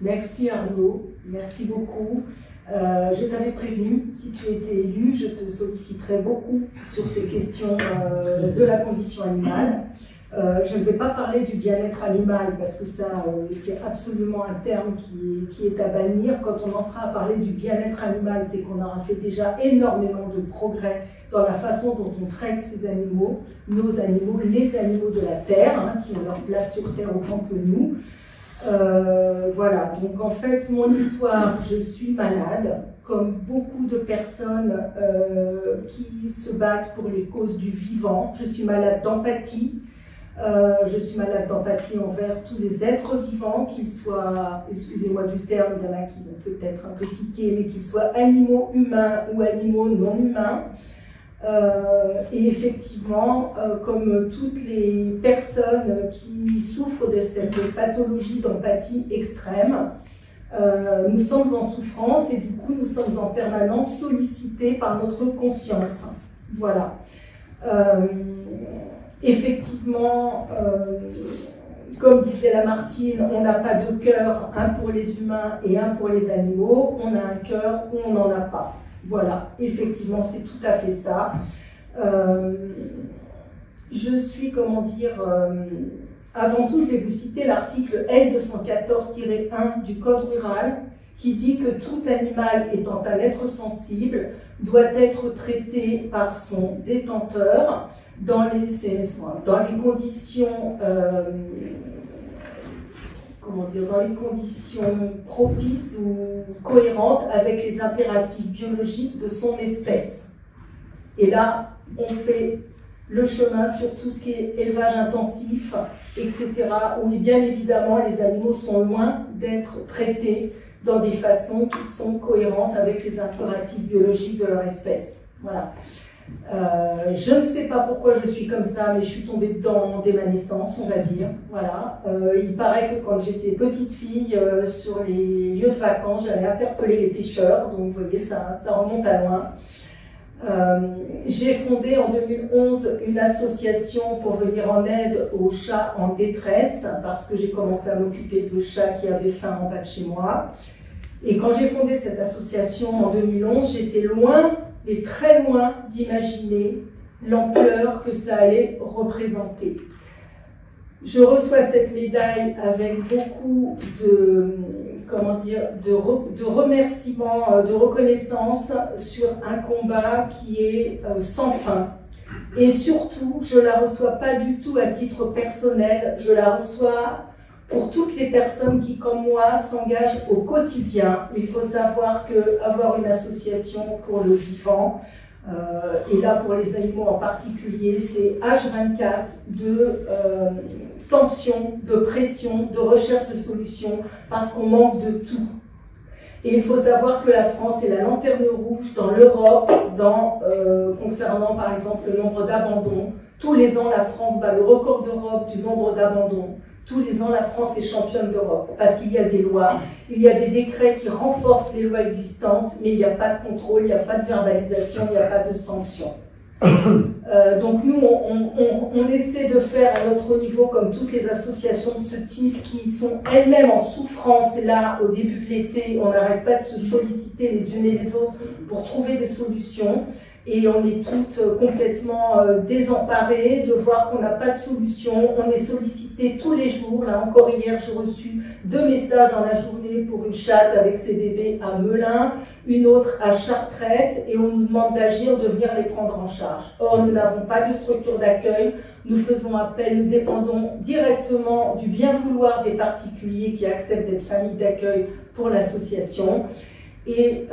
Merci Arnaud, merci beaucoup. Je t'avais prévenu, si tu étais élu, je te solliciterais beaucoup sur ces questions de la condition animale. Je ne vais pas parler du bien-être animal parce que ça, c'est absolument un terme qui est à bannir. Quand on en sera à parler du bien-être animal, c'est qu'on aura fait déjà énormément de progrès dans la façon dont on traite ces animaux, nos animaux, les animaux de la Terre, qui ont leur place sur Terre autant que nous. Voilà, donc en fait, mon histoire, je suis malade, comme beaucoup de personnes qui se battent pour les causes du vivant. Je suis malade d'empathie. Je suis malade d'empathie envers tous les êtres vivants, qu'ils soient, excusez-moi du terme, il y en a qui vont peut-être un peu tiquer, mais qu'ils soient animaux humains ou animaux non humains. Et effectivement, comme toutes les personnes qui souffrent de cette pathologie d'empathie extrême, nous sommes en souffrance et du coup nous sommes en permanence sollicités par notre conscience. Voilà. Effectivement, comme disait Lamartine, on n'a pas de cœur, un pour les humains et un pour les animaux, on a un cœur ou on n'en a pas. Voilà, effectivement, c'est tout à fait ça. je suis, comment dire, avant tout, je vais vous citer l'article L214-1 du Code rural qui dit que tout animal étant un être sensible doit être traité par son détenteur dans les conditions, dans les conditions propices ou cohérentes avec les impératifs biologiques de son espèce. Et là, on fait le chemin sur tout ce qui est élevage intensif, etc., où bien évidemment les animaux sont loin d'être traités dans des façons qui sont cohérentes avec les impératifs biologiques de leur espèce. Voilà. Je ne sais pas pourquoi je suis comme ça, mais je suis tombée dedans dès ma naissance, on va dire. Voilà. Il paraît que quand j'étais petite fille, sur les lieux de vacances, j'allais interpeller les pêcheurs, donc vous voyez, ça remonte à loin. J'ai fondé en 2011 une association pour venir en aide aux chats en détresse, parce que j'ai commencé à m'occuper de chats qui avaient faim en bas de chez moi. Et quand j'ai fondé cette association en 2011, j'étais loin, et très loin, d'imaginer l'ampleur que ça allait représenter. Je reçois cette médaille avec beaucoup de, de remerciements, de reconnaissance sur un combat qui est sans fin. Et surtout, je ne la reçois pas du tout à titre personnel, je la reçois pour toutes les personnes qui, comme moi, s'engagent au quotidien. Il faut savoir qu'avoir une association pour le vivant, et là pour les animaux en particulier, c'est H24 de tension, de pression, de recherche de solutions, parce qu'on manque de tout. Et il faut savoir que la France est la lanterne rouge dans l'Europe, concernant par exemple le nombre d'abandons. Tous les ans, la France bat le record d'Europe du nombre d'abandons. Tous les ans, la France est championne d'Europe, parce qu'il y a des lois, il y a des décrets qui renforcent les lois existantes, mais il n'y a pas de contrôle, il n'y a pas de verbalisation, il n'y a pas de sanction. Donc nous, on essaie de faire à notre niveau, comme toutes les associations de ce type, qui sont elles-mêmes en souffrance, et là, au début de l'été, on n'arrête pas de se solliciter les unes et les autres pour trouver des solutions. Et on est toutes complètement désemparées de voir qu'on n'a pas de solution. On est sollicité tous les jours. Là encore hier, j'ai reçu 2 messages dans la journée pour une chatte avec ses bébés à Melun, une autre à Chartrette, et on nous demande d'agir, de venir les prendre en charge. Or, nous n'avons pas de structure d'accueil. Nous faisons appel, nous dépendons directement du bien vouloir des particuliers qui acceptent d'être famille d'accueil pour l'association. Et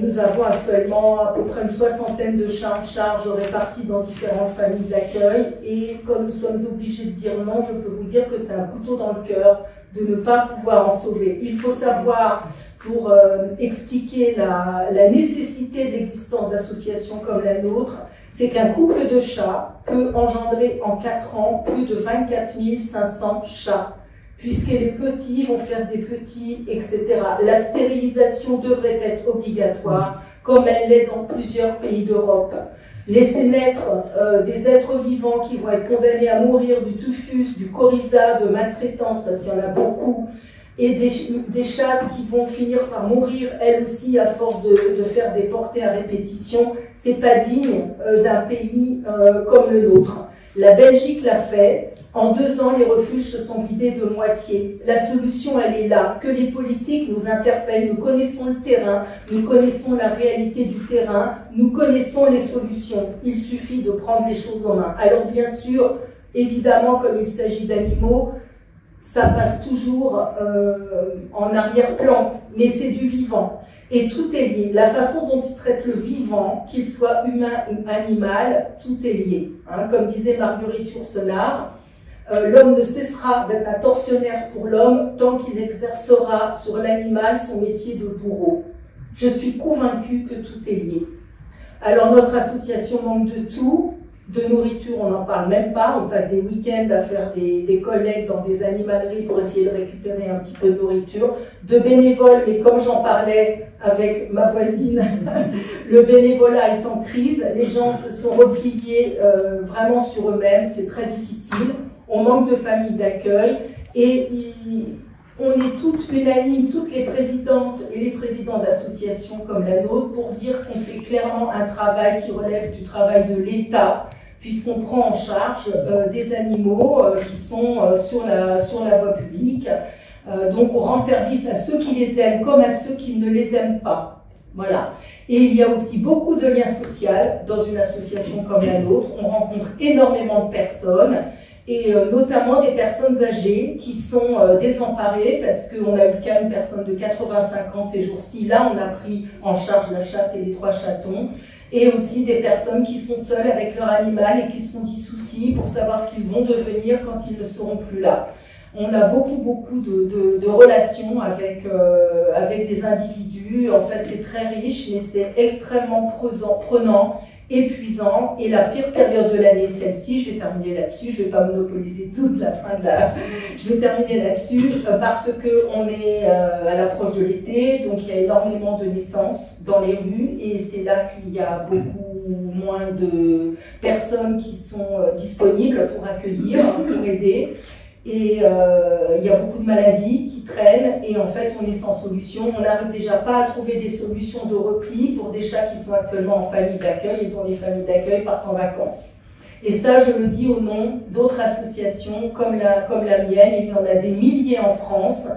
nous avons actuellement à peu près une 60aine de chats en charge répartis dans différentes familles d'accueil. Et comme nous sommes obligés de dire non, je peux vous dire que c'est un couteau dans le cœur de ne pas pouvoir en sauver. Il faut savoir, pour expliquer la nécessité de l'existence d'associations comme la nôtre, c'est qu'un couple de chats peut engendrer en 4 ans plus de 24 500 chats. Puisque les petits vont faire des petits, etc. La stérilisation devrait être obligatoire, comme elle l'est dans plusieurs pays d'Europe. Laisser naître des êtres vivants qui vont être condamnés à mourir du typhus, du coryza, de maltraitance, parce qu'il y en a beaucoup, et des chattes qui vont finir par mourir, elles aussi, à force de faire des portées à répétition, c'est pas digne d'un pays comme le nôtre. La Belgique l'a fait. En 2 ans, les refuges se sont vidés de moitié. La solution, elle est là. Que les politiques nous interpellent. Nous connaissons le terrain. Nous connaissons la réalité du terrain. Nous connaissons les solutions. Il suffit de prendre les choses en main. Alors, bien sûr, évidemment, comme il s'agit d'animaux, ça passe toujours en arrière-plan. Mais c'est du vivant. Et tout est lié. La façon dont il traite le vivant, qu'il soit humain ou animal, tout est lié. Hein, comme disait Marguerite Yourcenar, l'homme ne cessera d'être un tortionnaire pour l'homme tant qu'il exercera sur l'animal son métier de bourreau. Je suis convaincue que tout est lié. Alors notre association manque de tout. De nourriture, on n'en parle même pas. On passe des week-ends à faire des collectes dans des animaleries pour essayer de récupérer un petit peu de nourriture. De bénévoles, mais comme j'en parlais avec ma voisine, le bénévolat est en crise. Les gens se sont repliés vraiment sur eux-mêmes. C'est très difficile. On manque de familles d'accueil. Et on est toutes unanimes, toutes les présidentes et les présidents d'associations comme la nôtre, pour dire qu'on fait clairement un travail qui relève du travail de l'État, puisqu'on prend en charge des animaux qui sont sur la voie publique. Donc on rend service à ceux qui les aiment comme à ceux qui ne les aiment pas. Voilà. Et il y a aussi beaucoup de liens sociaux dans une association comme la nôtre. On rencontre énormément de personnes, et notamment des personnes âgées qui sont désemparées, parce qu'on a eu le cas d'une personne de 85 ans ces jours-ci. Là, on a pris en charge la chatte et les 3 chatons. Et aussi des personnes qui sont seules avec leur animal et qui se font des soucis pour savoir ce qu'ils vont devenir quand ils ne seront plus là. On a beaucoup de relations avec des individus. En fait, c'est très riche, mais c'est extrêmement prenant, épuisant. Et la pire période de l'année, celle-ci, je vais terminer là-dessus, je ne vais pas monopoliser toute la fin de la... Je vais terminer là-dessus parce qu'on est à l'approche de l'été, donc il y a énormément de naissances dans les rues et c'est là qu'il y a beaucoup moins de personnes qui sont disponibles pour accueillir, pour aider. Et il y a beaucoup de maladies qui traînent et en fait on est sans solution. On n'arrive déjà pas à trouver des solutions de repli pour des chats qui sont actuellement en famille d'accueil et dont les familles d'accueil partent en vacances. Et ça, je le dis au nom d'autres associations comme la mienne. Il y en a des milliers en France.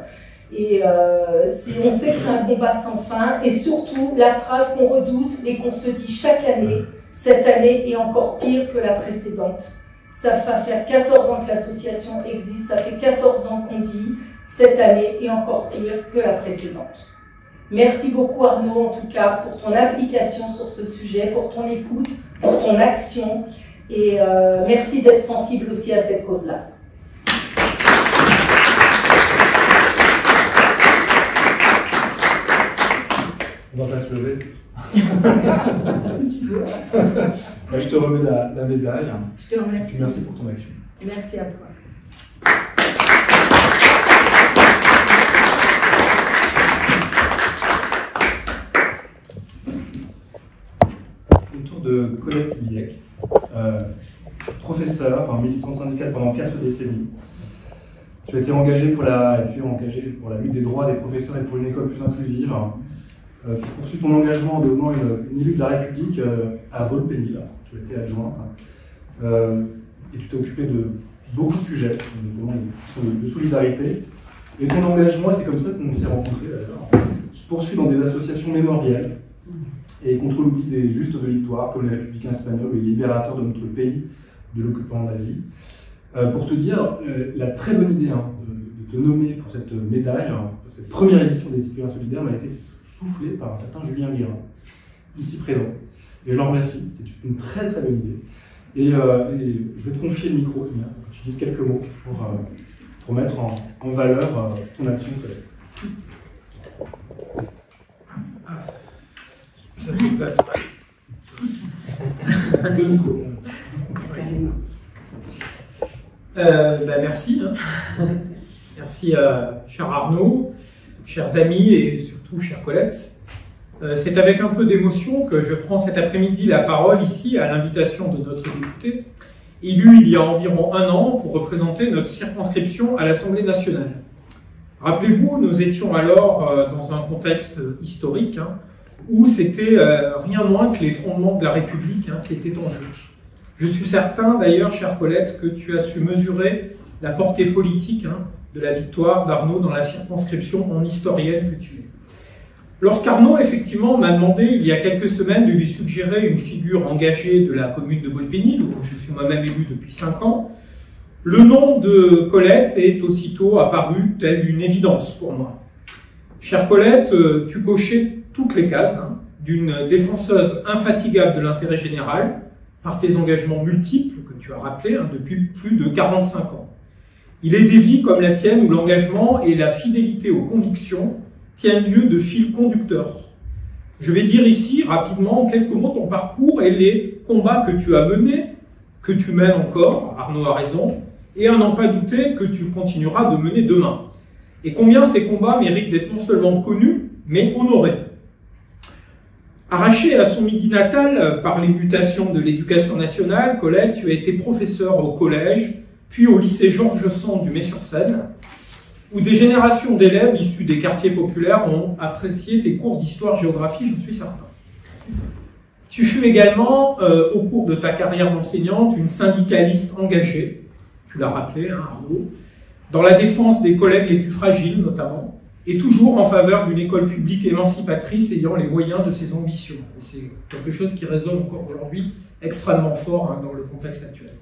Et on sait que c'est un combat sans fin. Et surtout, la phrase qu'on redoute et qu'on se dit chaque année, cette année est encore pire que la précédente. Ça va faire 14 ans que l'association existe, ça fait 14 ans qu'on dit cette année est encore pire que la précédente. Merci beaucoup Arnaud en tout cas pour ton application sur ce sujet, pour ton écoute, pour ton action et merci d'être sensible aussi à cette cause-là. On va pas se lever. Je te remets la médaille. Je te remercie. Merci pour ton action. Merci à toi. Autour de Colette Billiec, professeure, militante syndicale pendant 4 décennies. Tu as été engagée pour la lutte des droits des professeurs et pour une école plus inclusive. Tu poursuis ton engagement en devenant une élue de la République à Volpénil. Tu as été adjointe. Et tu t'es occupée de beaucoup de sujets, notamment de solidarité. Et ton engagement, et c'est comme ça qu'on s'est rencontrés d'ailleurs, se poursuit dans des associations mémorielles et contre l'oubli des justes de l'histoire, comme les Républicains espagnols ou les libérateurs de notre pays de l'occupant nazi. Pour te dire, la très bonne idée de te nommer pour cette médaille, pour cette première édition des Citoyens solidaires, m'a été soufflé par un certain Julien Guérin, ici présent. Et je l'en remercie, c'est une très très bonne idée. Et je vais te confier le micro, Julien, pour que tu dises quelques mots pour mettre en valeur ton action, Colette. Ça me passe pas. Deux micros. Merci. Merci à cher Arnaud, chers amis et surtout chère Colette. C'est avec un peu d'émotion que je prends cet après-midi la parole ici à l'invitation de notre député, élu il y a environ 1 an pour représenter notre circonscription à l'Assemblée nationale. Rappelez-vous, nous étions alors dans un contexte historique où c'était rien moins que les fondements de la République qui étaient en jeu. Je suis certain d'ailleurs, chère Colette, que tu as su mesurer la portée politique de la victoire d'Arnaud dans la circonscription en historienne que tu es. Lorsqu'Arnaud, effectivement, m'a demandé, il y a quelques semaines, de lui suggérer une figure engagée de la commune de Volpénil, où je suis moi-même élu depuis 5 ans, le nom de Colette est aussitôt apparu tel une évidence pour moi. Chère Colette, tu cochais toutes les cases d'une défenseuse infatigable de l'intérêt général, par tes engagements multiples que tu as rappelés depuis plus de 45 ans. Il est des vies comme la tienne où l'engagement et la fidélité aux convictions tiennent lieu de fil conducteur. Je vais dire ici rapidement en quelques mots ton parcours et les combats que tu as menés, que tu mènes encore, Arnaud a raison, et à n'en pas douter que tu continueras de mener demain. Et combien ces combats méritent d'être non seulement connus, mais honorés. Arrachée à son midi natal par les mutations de l'éducation nationale, Colette, tu as été professeur au collège, puis au lycée Georges Sand du Mets-sur-Seine, où des générations d'élèves issus des quartiers populaires ont apprécié tes cours d'histoire-géographie, je suis certain. Tu fus également, au cours de ta carrière d'enseignante, une syndicaliste engagée, tu l'as rappelé, hein, Arnaud, dans la défense des collègues les plus fragiles notamment, et toujours en faveur d'une école publique émancipatrice ayant les moyens de ses ambitions. C'est quelque chose qui résonne encore aujourd'hui extrêmement fort, hein, dans le contexte actuel.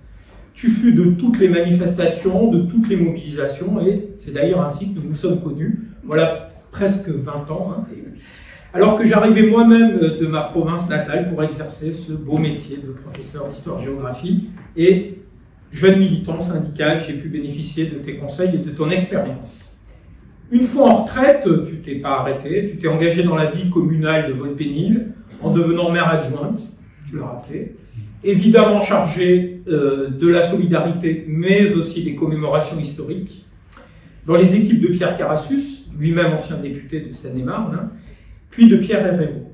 Tu fus de toutes les manifestations, de toutes les mobilisations, et c'est d'ailleurs ainsi que nous nous sommes connus, voilà presque 20 ans, hein, alors que j'arrivais moi-même de ma province natale pour exercer ce beau métier de professeur d'histoire-géographie, et jeune militant syndical, j'ai pu bénéficier de tes conseils et de ton expérience. Une fois en retraite, tu t'es pas arrêté, tu t'es engagé dans la vie communale de Volpénil en devenant maire adjointe, tu l'as rappelé, évidemment chargé de la solidarité, mais aussi des commémorations historiques, dans les équipes de Pierre Carassus, lui-même ancien député de Seine-et-Marne, hein, puis de Pierre Herrero.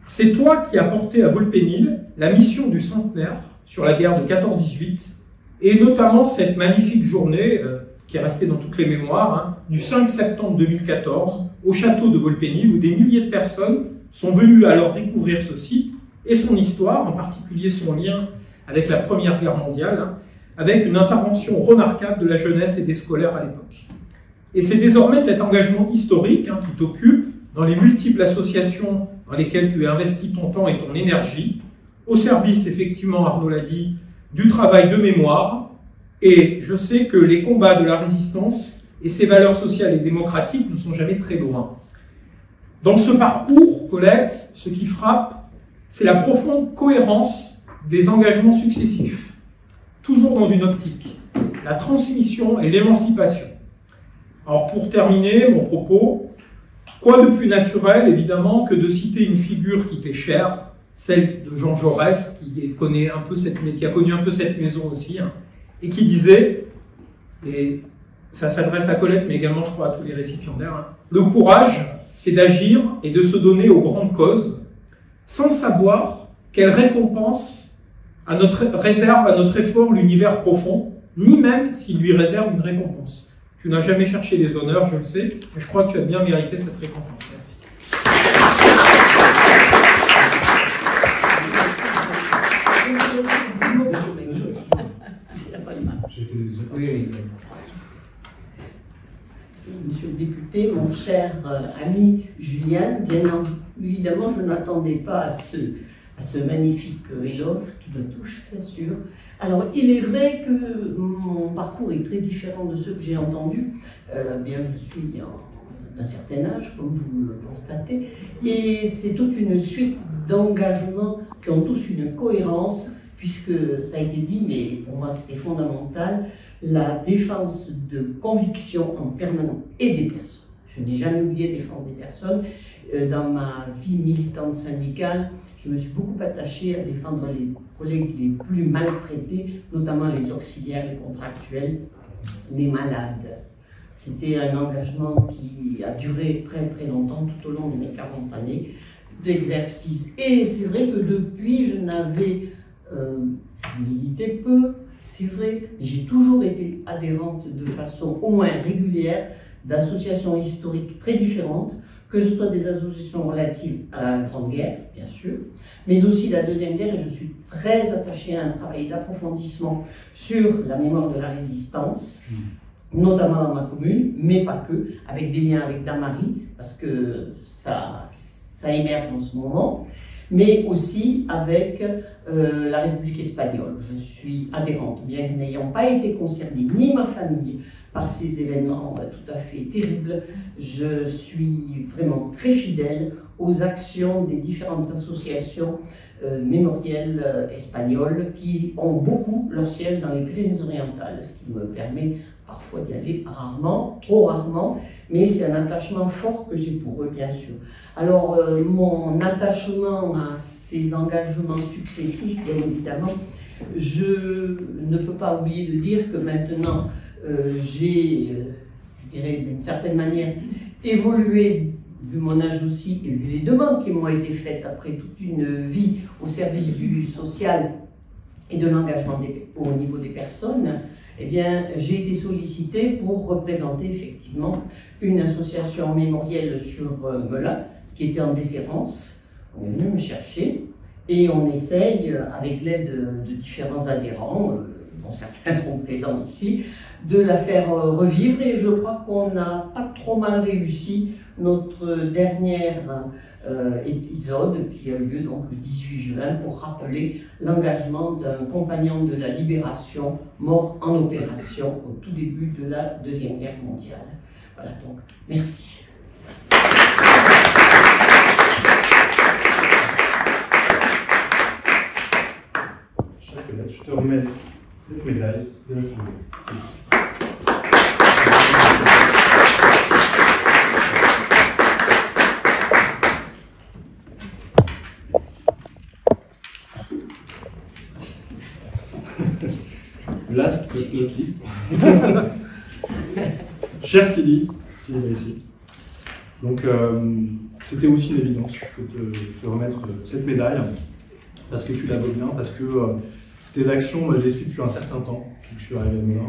C'est toi qui as porté à Volpénil la mission du centenaire sur la guerre de 14-18, et notamment cette magnifique journée qui est restée dans toutes les mémoires, hein, du 5 septembre 2014, au château de Volpénil, où des milliers de personnes sont venues alors découvrir ce site et son histoire, en particulier son lien avec la Première Guerre mondiale, hein, avec une intervention remarquable de la jeunesse et des scolaires à l'époque. Et c'est désormais cet engagement historique, hein, qui t'occupe dans les multiples associations dans lesquelles tu as investi ton temps et ton énergie, au service, effectivement, Arnaud l'a dit, du travail de mémoire. Et je sais que les combats de la résistance et ses valeurs sociales et démocratiques ne sont jamais très loin. Dans ce parcours, Colette, ce qui frappe, c'est la profonde cohérence des engagements successifs, toujours dans une optique, la transmission et l'émancipation. Alors pour terminer mon propos, quoi de plus naturel, évidemment, que de citer une figure qui t'est chère, celle de Jean Jaurès, qui a connu un peu cette maison aussi, hein, et qui disait, et ça s'adresse à Colette, mais également, je crois, à tous les récipiendaires, hein, le courage, c'est d'agir et de se donner aux grandes causes, sans savoir quelle récompense réserve à notre effort l'univers profond, ni même s'il lui réserve une récompense. Tu n'as jamais cherché les honneurs, je le sais, mais je crois que tu as bien mérité cette récompense. Merci. Monsieur le député, mon cher ami Julien, bien évidemment, je ne m'attendais pas à ce magnifique éloge qui me touche, bien sûr. Alors, il est vrai que mon parcours est très différent de ceux que j'ai entendus. Bien, je suis d'un certain âge, comme vous le constatez, et c'est toute une suite d'engagements qui ont tous une cohérence, puisque ça a été dit, mais pour moi c'était fondamental, la défense de convictions en permanence et des personnes. Je n'ai jamais oublié défendre des personnes. Dans ma vie militante syndicale, je me suis beaucoup attachée à défendre les collègues les plus maltraités, notamment les auxiliaires, les contractuels, les malades. C'était un engagement qui a duré très très longtemps, tout au long de mes 40 années d'exercice. Et c'est vrai que depuis, je n'avais milité peu, c'est vrai, mais j'ai toujours été adhérente de façon au moins régulière d'associations historiques très différentes, que ce soit des associations relatives à la Grande Guerre, bien sûr, mais aussi la Deuxième Guerre, et je suis très attachée à un travail d'approfondissement sur la mémoire de la résistance, notamment dans ma commune, mais pas que, avec des liens avec Damary, parce que ça émerge en ce moment, mais aussi avec la République espagnole. Je suis adhérente, bien que n'ayant pas été concernée, ni ma famille, par ces événements tout à fait terribles, je suis vraiment très fidèle aux actions des différentes associations mémorielles espagnoles qui ont beaucoup leur siège dans les Pyrénées-Orientales, ce qui me permet parfois d'y aller rarement, trop rarement, mais c'est un attachement fort que j'ai pour eux, bien sûr. Alors, mon attachement à ces engagements successifs, bien évidemment, je ne peux pas oublier de dire que maintenant, j'ai, je dirais d'une certaine manière, évolué, vu mon âge aussi, et vu les demandes qui m'ont été faites après toute une vie au service du social et de l'engagement au niveau des personnes. Eh bien, j'ai été sollicitée pour représenter effectivement une association mémorielle sur Melun, qui était en déshérence. On est venu me chercher Et on essaye, avec l'aide de différents adhérents, dont certains sont présents ici, de la faire revivre. Et je crois qu'on n'a pas trop mal réussi notre dernier épisode qui a eu lieu donc le 18 juin pour rappeler l'engagement d'un compagnon de la Libération mort en opération au tout début de la Deuxième Guerre mondiale. Voilà, donc merci. Je te remets cette médaille de l'Assemblée. Last but not least. Cher Sylvie ici. Donc c'était aussi une évidence de te remettre cette médaille, parce que tu la vaux bien, parce que tes actions, moi, je les suis depuis un certain temps, depuis que je suis arrivé à Melun.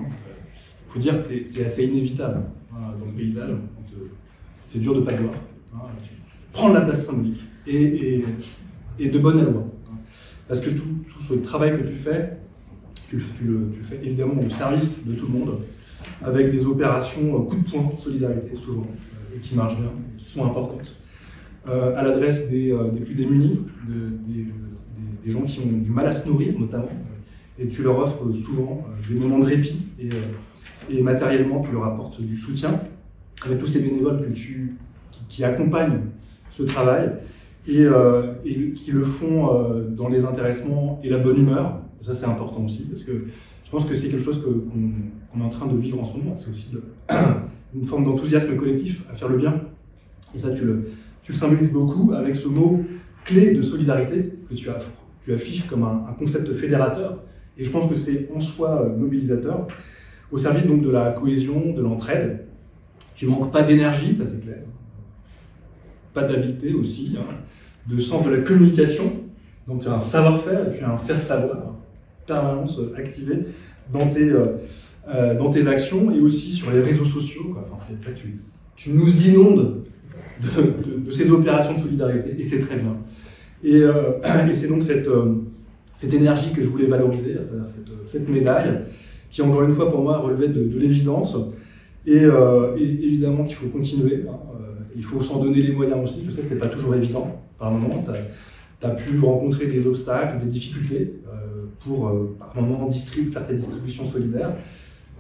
Il faut dire que tu es assez inévitable dans le paysage. C'est dur de ne pas le voir. Tu prends de la place symbolique et de bonne loi. Parce que tout ce travail que tu fais, tu le fais évidemment au service de tout le monde, avec des opérations coup de poing, solidarité souvent, et qui marchent bien, qui sont importantes, à l'adresse des plus démunis, des gens qui ont du mal à se nourrir notamment, et tu leur offres souvent des moments de répit, et matériellement tu leur apportes du soutien, avec tous ces bénévoles qui accompagnent ce travail, et qui le font dans les intéressements et la bonne humeur. Ça c'est important aussi, parce que je pense que c'est quelque chose qu'on est en train de vivre en ce moment, c'est aussi une forme d'enthousiasme collectif à faire le bien, et ça tu le symbolises beaucoup avec ce mot clé de solidarité que tu affiches comme un concept fédérateur, et je pense que c'est en soi mobilisateur, au service donc de la cohésion, de l'entraide. Tu manques pas d'énergie, ça c'est clair, pas d'habileté aussi, de sens de la communication, donc tu as un savoir-faire et puis un faire-savoir, permanence activée dans tes actions, et aussi sur les réseaux sociaux, quoi. Enfin, tu nous inondes de ces opérations de solidarité, et c'est très bien. Et c'est donc cette énergie que je voulais valoriser à travers cette médaille, qui encore une fois pour moi relevait de l'évidence, et évidemment qu'il faut continuer, il faut s'en donner les moyens aussi. Je sais que c'est pas toujours évident, par moment tu as pu rencontrer des obstacles, des difficultés pour par moment faire tes distributions solidaires.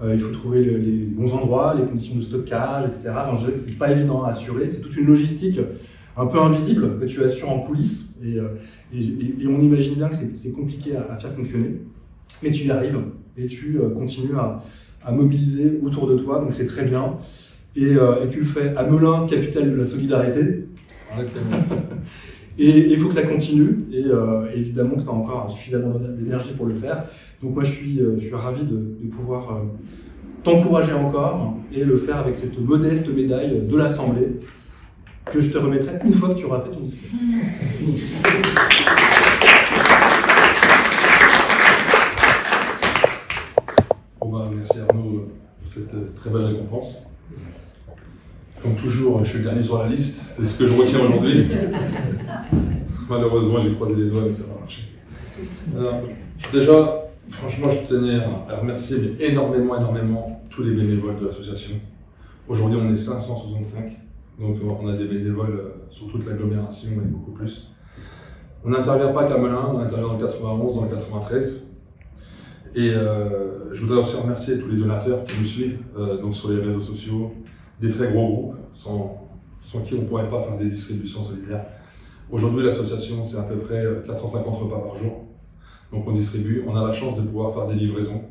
Il faut trouver les bons endroits, les conditions de stockage, etc. Enfin, je sais que c'est pas évident à assurer, c'est toute une logistique un peu invisible que tu assures en coulisses, et on imagine bien que c'est compliqué à faire fonctionner, mais tu y arrives, et tu continues à mobiliser autour de toi, donc c'est très bien, et tu le fais à Melun, capitale de la solidarité. Et il faut que ça continue, et évidemment que tu as encore suffisamment d'énergie pour le faire. Donc moi je suis ravi de pouvoir t'encourager encore, et le faire avec cette modeste médaille de l'Assemblée, que je te remettrai une fois que tu auras fait ton discours. Merci Arnaud pour cette très belle récompense. Comme toujours, je suis le dernier sur la liste, c'est ce que je retiens aujourd'hui. Malheureusement, j'ai croisé les doigts, mais ça va marcher. Déjà, franchement, je tenais à remercier énormément tous les bénévoles de l'association. Aujourd'hui, on est 565, donc on a des bénévoles sur toute l'agglomération et beaucoup plus. On n'intervient pas qu'à Melun, on intervient dans le 91, dans le 93. Et je voudrais aussi remercier tous les donateurs qui nous suivent donc sur les réseaux sociaux, des très gros groupes, sans qui on ne pourrait pas faire des distributions solidaires. Aujourd'hui, l'association, c'est à peu près 450 repas par jour. Donc on distribue, on a la chance de pouvoir faire des livraisons.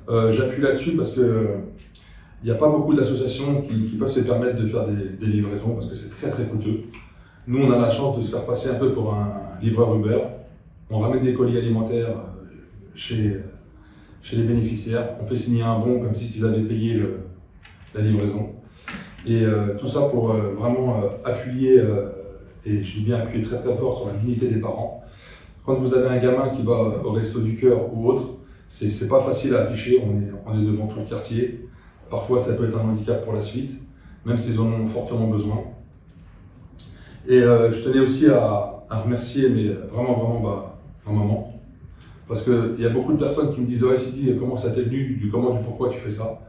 J'appuie là-dessus parce que il n'y a pas beaucoup d'associations qui peuvent se permettre de faire des livraisons, parce que c'est très coûteux. Nous, on a la chance de se faire passer un peu pour un livreur Uber. On ramène des colis alimentaires chez les bénéficiaires. On fait signer un bon comme si ils avaient payé la livraison. Et tout ça pour vraiment appuyer, et je dis bien appuyer très fort sur la dignité des parents. Quand vous avez un gamin qui va au Resto du Cœur ou autre, c'est pas facile à afficher, on est devant tout le quartier. Parfois ça peut être un handicap pour la suite, même s'ils en ont fortement besoin. Et je tenais aussi à à remercier, mais vraiment, ma maman. Parce qu'il y a beaucoup de personnes qui me disent « Ouais, Sidi, comment ça t'est venu, du comment, du pourquoi tu fais ça ?»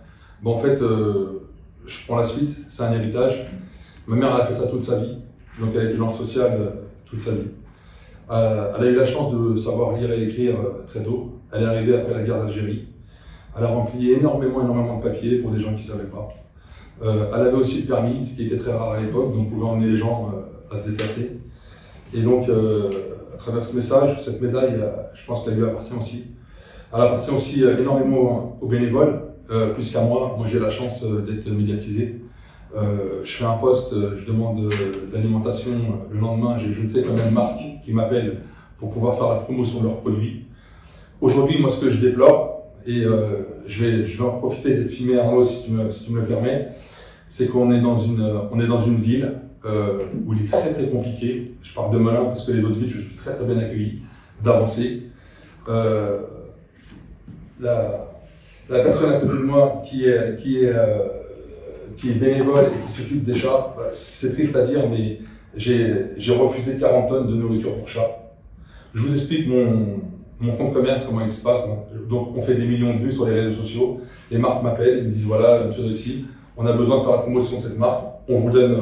Bon, en fait, je prends la suite, c'est un héritage. Ma mère, elle a fait ça toute sa vie, donc elle a été dans le social toute sa vie. Elle a eu la chance de savoir lire et écrire très tôt. Elle est arrivée après la guerre d'Algérie. Elle a rempli énormément de papiers pour des gens qui ne savaient pas. Elle avait aussi le permis, ce qui était très rare à l'époque, donc on pouvait emmener les gens à se déplacer. Et donc, à travers ce message, cette médaille, je pense qu'elle lui appartient aussi. Elle appartient aussi énormément aux bénévoles, plus qu'à moi. Moi, j'ai la chance d'être médiatisé. Je fais un post, je demande d'alimentation. Le lendemain, j'ai je ne sais combien de marques qui m'appellent pour pouvoir faire la promotion de leurs produits. Aujourd'hui, moi, ce que je déplore, et je vais en profiter d'être filmé, Arnaud, si tu me le permets, c'est qu'on est dans une ville où il est très compliqué. Je parle de Melun parce que les autres villes, je suis très bien accueilli, d'avancer. La personne à côté de moi qui est bénévole et qui s'occupe des chats, c'est triste à dire, mais j'ai refusé 40 tonnes de nourriture pour chats. Je vous explique mon fonds de commerce, comment il se passe. Donc on fait des millions de vues sur les réseaux sociaux, les marques m'appellent, ils me disent voilà, monsieur Drissi, on a besoin de faire la promotion de cette marque, on vous donne,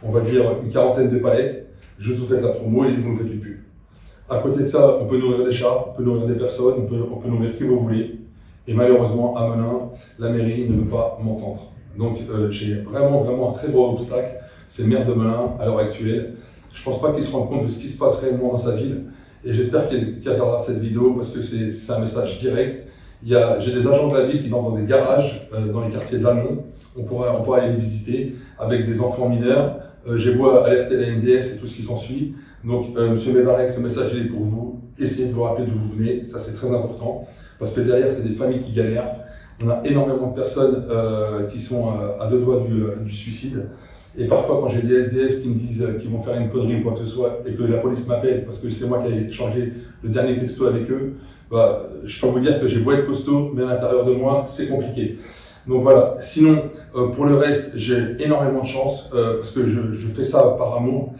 on va dire, une quarantaine de palettes, je vous faites la promo et vous nous faites une pub. À côté de ça, on peut nourrir des chats, on peut nourrir des personnes, on peut nourrir qui vous voulez. Et malheureusement, à Melun, la mairie ne veut pas m'entendre. Donc j'ai vraiment un très gros obstacle, c'est le maire de Melun à l'heure actuelle. Je ne pense pas qu'il se rende compte de ce qui se passe réellement dans sa ville. Et j'espère qu'il regardera cette vidéo parce que c'est un message direct. J'ai des agents de la ville qui sont dans des garages dans les quartiers de l'Amont. On pourra aller les visiter avec des enfants mineurs. J'ai beau alerter la NDS et tout ce qui s'ensuit. Donc, monsieur Mébarek, ce message il est pour vous. Essayez de vous rappeler d'où vous venez. Ça, c'est très important. Parce que derrière, c'est des familles qui galèrent. On a énormément de personnes qui sont à deux doigts du suicide. Et parfois, quand j'ai des SDF qui me disent qu'ils vont faire une connerie ou quoi que ce soit, et que la police m'appelle, parce que c'est moi qui ai échangé le dernier texto avec eux, je peux vous dire que j'ai beau être costaud, mais à l'intérieur de moi, c'est compliqué. Donc voilà. Sinon, pour le reste, j'ai énormément de chance, parce que je fais ça par amour.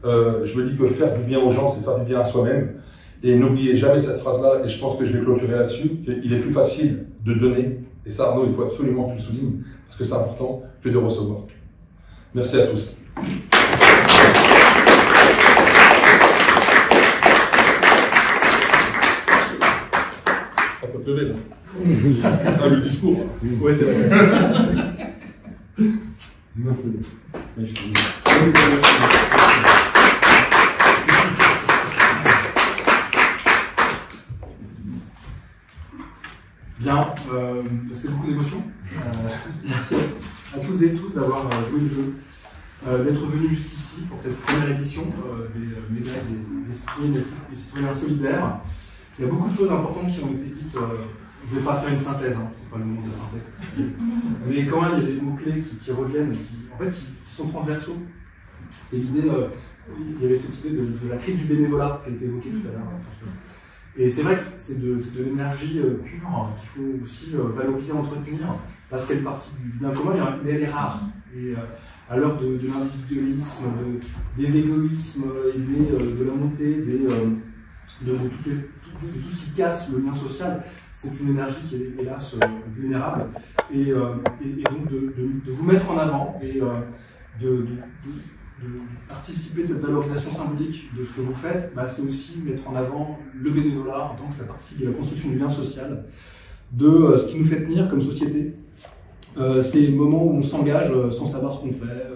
Je me dis que faire du bien aux gens, c'est faire du bien à soi-même. Et n'oubliez jamais cette phrase-là, et je pense que je vais clôturer là-dessus, qu'il est plus facile de donner, et ça Arnaud, il faut absolument que tu le soulignes, parce que c'est important, que de recevoir. Merci à tous. On peut pleurer là. Ah, le discours. Ouais, c'est vrai. Merci. Bien, c'était beaucoup d'émotions. Merci à toutes et tous d'avoir joué le jeu, d'être venus jusqu'ici pour cette première édition des médailles des citoyens solidaires. Il y a beaucoup de choses importantes qui ont été dites. Je ne vais pas faire une synthèse, hein, c'est pas le moment de la synthèse. Mais quand même, il y a des mots-clés qui reviennent et qui sont transversaux. C'est l'idée, il y avait cette idée de la crise du bénévolat qui a été évoquée tout à l'heure. Et c'est vrai que c'est de l'énergie pure qu'il faut aussi valoriser, entretenir, parce qu'elle participe du bien commun, mais elle est rare. Et à l'heure de l'individualisme, des égoïsmes et de la montée de tout ce qui casse le lien social, c'est une énergie qui est hélas vulnérable. Et donc de vous mettre en avant et de participer de cette valorisation symbolique de ce que vous faites, c'est aussi mettre en avant le bénévolat en tant que ça participe de la construction du lien social, de ce qui nous fait tenir comme société. Ces moments où on s'engage sans savoir ce qu'on fait,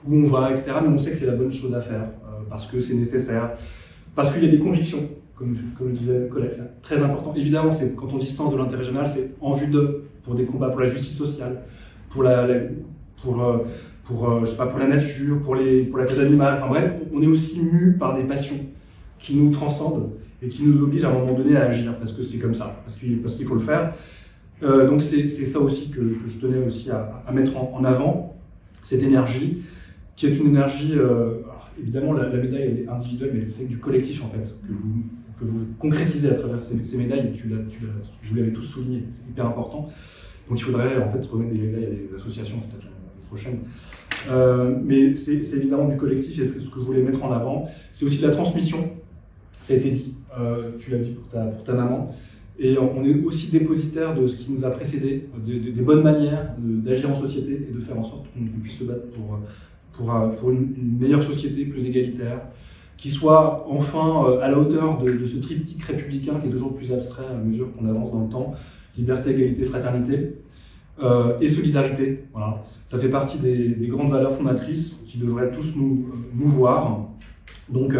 où on va, etc. Mais on sait que c'est la bonne chose à faire, parce que c'est nécessaire, parce qu'il y a des convictions, comme le disait Colette, c'est très important. Évidemment, quand on dit sens de l'intérêt général, c'est en vue pour des combats pour la justice sociale, pour la nature, pour la cause animale, enfin bref, on est aussi mu par des passions qui nous transcendent et qui nous obligent à un moment donné à agir, parce que c'est comme ça, parce qu'il faut le faire. Donc c'est ça aussi que je tenais aussi à mettre en avant, cette énergie, qui est une énergie, alors évidemment la médaille elle est individuelle, mais c'est du collectif en fait, que vous concrétisez à travers ces médailles, vous l'avez tous souligné, c'est hyper important. Donc il faudrait en fait remettre des médailles à des associations peut-être l'année prochaine. Mais c'est évidemment du collectif et c'est ce que je voulais mettre en avant. C'est aussi la transmission, ça a été dit, tu l'as dit pour ta maman. Et on est aussi dépositaire de ce qui nous a précédé, des bonnes manières d'agir en société et de faire en sorte qu'on puisse se battre pour une meilleure société, plus égalitaire, qui soit enfin à la hauteur de ce triptyque républicain qui est toujours plus abstrait à mesure qu'on avance dans le temps. Liberté, égalité, fraternité et solidarité. Voilà. Ça fait partie des grandes valeurs fondatrices qui devraient tous nous mouvoir. Donc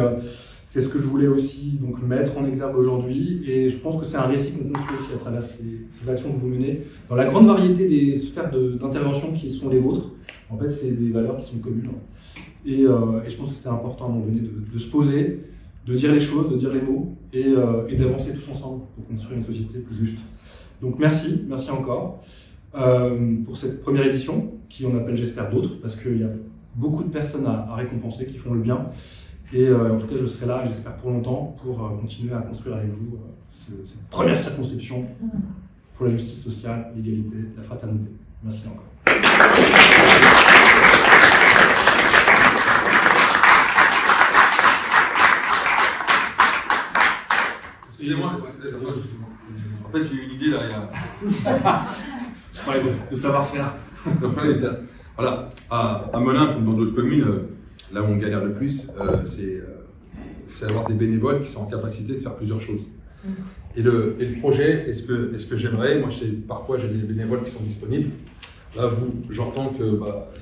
c'est ce que je voulais aussi mettre en exergue aujourd'hui, et je pense que c'est un récit qu'on construit aussi à travers ces actions que vous menez, dans la grande variété des sphères d'intervention qui sont les vôtres. En fait, c'est des valeurs qui sont communes. Et je pense que c'était important à un moment donné de se poser, de dire les choses, de dire les mots, et d'avancer tous ensemble pour construire une société plus juste. Donc merci encore pour cette première édition, qui en appelle j'espère d'autres, parce qu'il y a beaucoup de personnes à récompenser qui font le bien. Et en tout cas, je serai là, et j'espère pour longtemps, pour continuer à construire avec vous cette première circonscription pour la justice sociale, l'égalité, la fraternité. Merci encore. Excusez-moi, en fait j'ai eu une idée là, Je parlais de savoir-faire. Voilà, à Melun, comme dans d'autres communes, là où on galère le plus, c'est avoir des bénévoles qui sont en capacité de faire plusieurs choses. Et le projet, est-ce que j'aimerais, moi parfois j'ai des bénévoles qui sont disponibles. Là, j'entends qu'il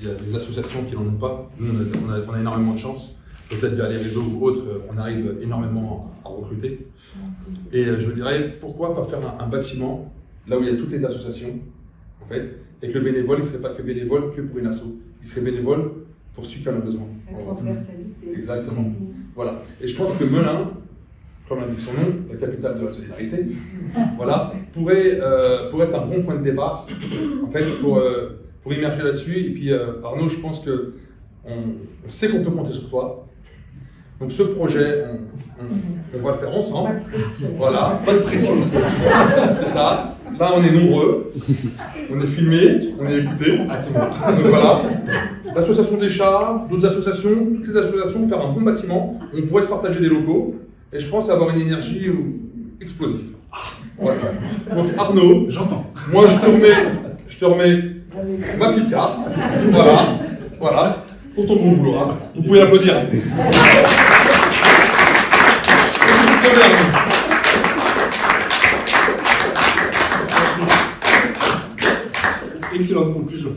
y a des associations qui n'en ont pas. Nous, on a énormément de chance. Peut-être via les réseaux ou autres, on arrive énormément à recruter. Et je me dirais, pourquoi pas faire un bâtiment, là où il y a toutes les associations, en fait, et que le bénévole, il ne serait pas que bénévole que pour une asso. Il serait bénévole pour celui qui en a besoin. La transversalité. Exactement. Voilà. Et je pense que Melun, comme l'indique son nom, la capitale de la solidarité, voilà, pourrait être un bon point de départ, en fait, pour immerger là-dessus. Et puis, Arnaud, je pense que on sait qu'on peut compter sur toi. Donc ce projet, on va le faire ensemble. Pas de pression. Voilà, pas de pression. C'est ça. Là, on est nombreux. On est filmé, on est écouté. Donc voilà. L'association des chats, d'autres associations, toutes les associations, faire un bon bâtiment. On pourrait se partager des locaux. Et je pense avoir une énergie explosive. Voilà. Donc Arnaud, j'entends. Moi, je te remets ma petite carte. Voilà. Pour ton bon vouloir. Vous pouvez l'applaudir. Excellente conclusion.